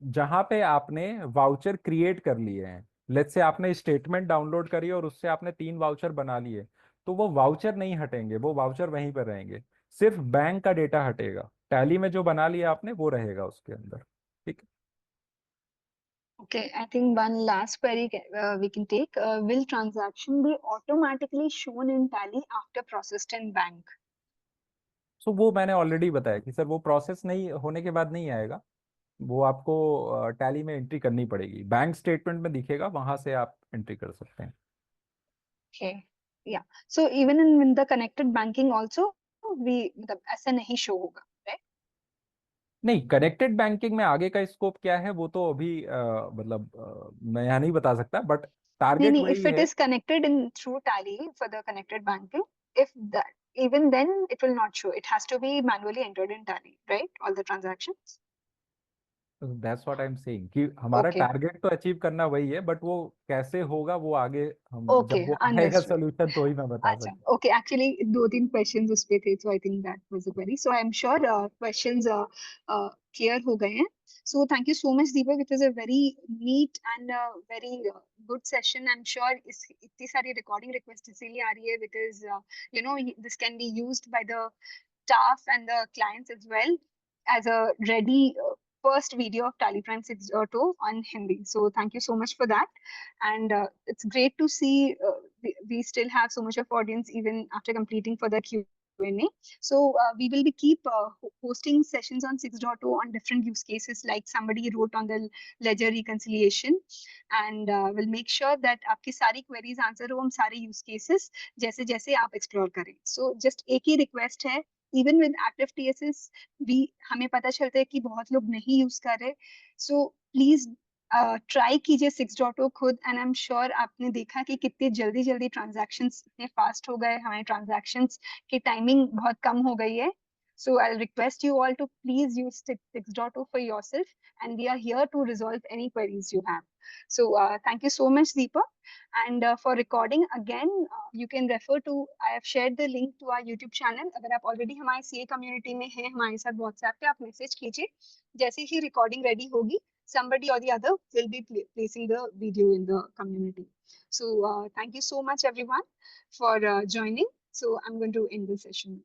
जहां पे आपने वाउचर क्रिएट कर लिए हैं, लेट्स से आपने स्टेटमेंट डाउनलोड करी और उससे आपने 3 वाउचर बना लिए, तो वो वाउचर नहीं हटेंगे, वो वाउचर वहीं पर रहेंगे। सिर्फ बैंक का डेटा हटेगा, टैली में जो बना लिया आपने वो रहेगा उसके अंदर। ठीक है। Okay, I think one last query we can take. Will transaction be automatically shown in Tally after processed in bank? सो वो मैंने ऑलरेडी बताया कि सर वो प्रोसेस नहीं होने के बाद नहीं आएगा, वो आपको टैली में एंट्री करनी पड़ेगी, बैंक स्टेटमेंट में दिखेगा, वहां से आप एंट्री कर सकते हैं। Okay, yeah. So even in the connected banking also, we मतलब ऐसा नहीं show होगा, right? नहीं, कनेक्टेड बैंकिंग में आगे का स्कोप क्या है वो तो अभी मतलब मैं यहाँ नहीं बता सकता, बट नहीं टारगेट नहीं, वही if it है। is connected in through Tally for the connected banking, if that even then it will not show. It has to be manually entered in Tally, right? All the transactions. That's what I am saying कि हमारा Okay, target तो achieve करना वही है, but वो कैसे होगा वो आगे, हम जब okay, वो आएगा understood. सोल्यूशन तो ही मैं बता अच्छा, सकता okay, actually 2-3 questions उस पे थे, so I think that was a query. So I am sure questions clear हो गए हैं. So thank you so much, Deepak. It was a very neat and very good session. I'm sure इतनी सारी recording request इसीलिए आ रही है because this can be used by the staff and the clients as well as a ready first video of Tally Prime 6.0 on Hindi. So thank you so much for that. And it's great to see we still have so much of audience even after completing for the Q&A. So we will be keep hosting sessions on 6.0 on different use cases, like somebody wrote on the ledger reconciliation, and we'll make sure that आपकी सारी queries answer हो, हम सारे use cases जैसे जैसे आप explore करें. So just एक ही request है, even with active TSS भी हमें पता चलता है कि बहुत लोग नहीं यूज कर रहे. सो प्लीज ट्राई कीजिए 6.0 खुद, एंड आई एम श्योर आपने देखा कि कितनी जल्दी जल्दी ट्रांजैक्शंस इतने फास्ट हो गए, हमारे ट्रांजैक्शंस की टाइमिंग बहुत कम हो गई है. So I'll request you all to please use 6.0 for yourself, and we are here to resolve any queries you have. So thank you so much, Deepak. And for recording again, you can refer to, I have shared the link to our YouTube channel. अगर आप already हमारे CA community में हैं, हमारे साथ WhatsApp पे आप message कीजिए, जैसे ही रिकॉर्डिंग रेडी होगी somebody or the other will be placing the video in the community. So thank you so much everyone for joining. So I'm going to end the session.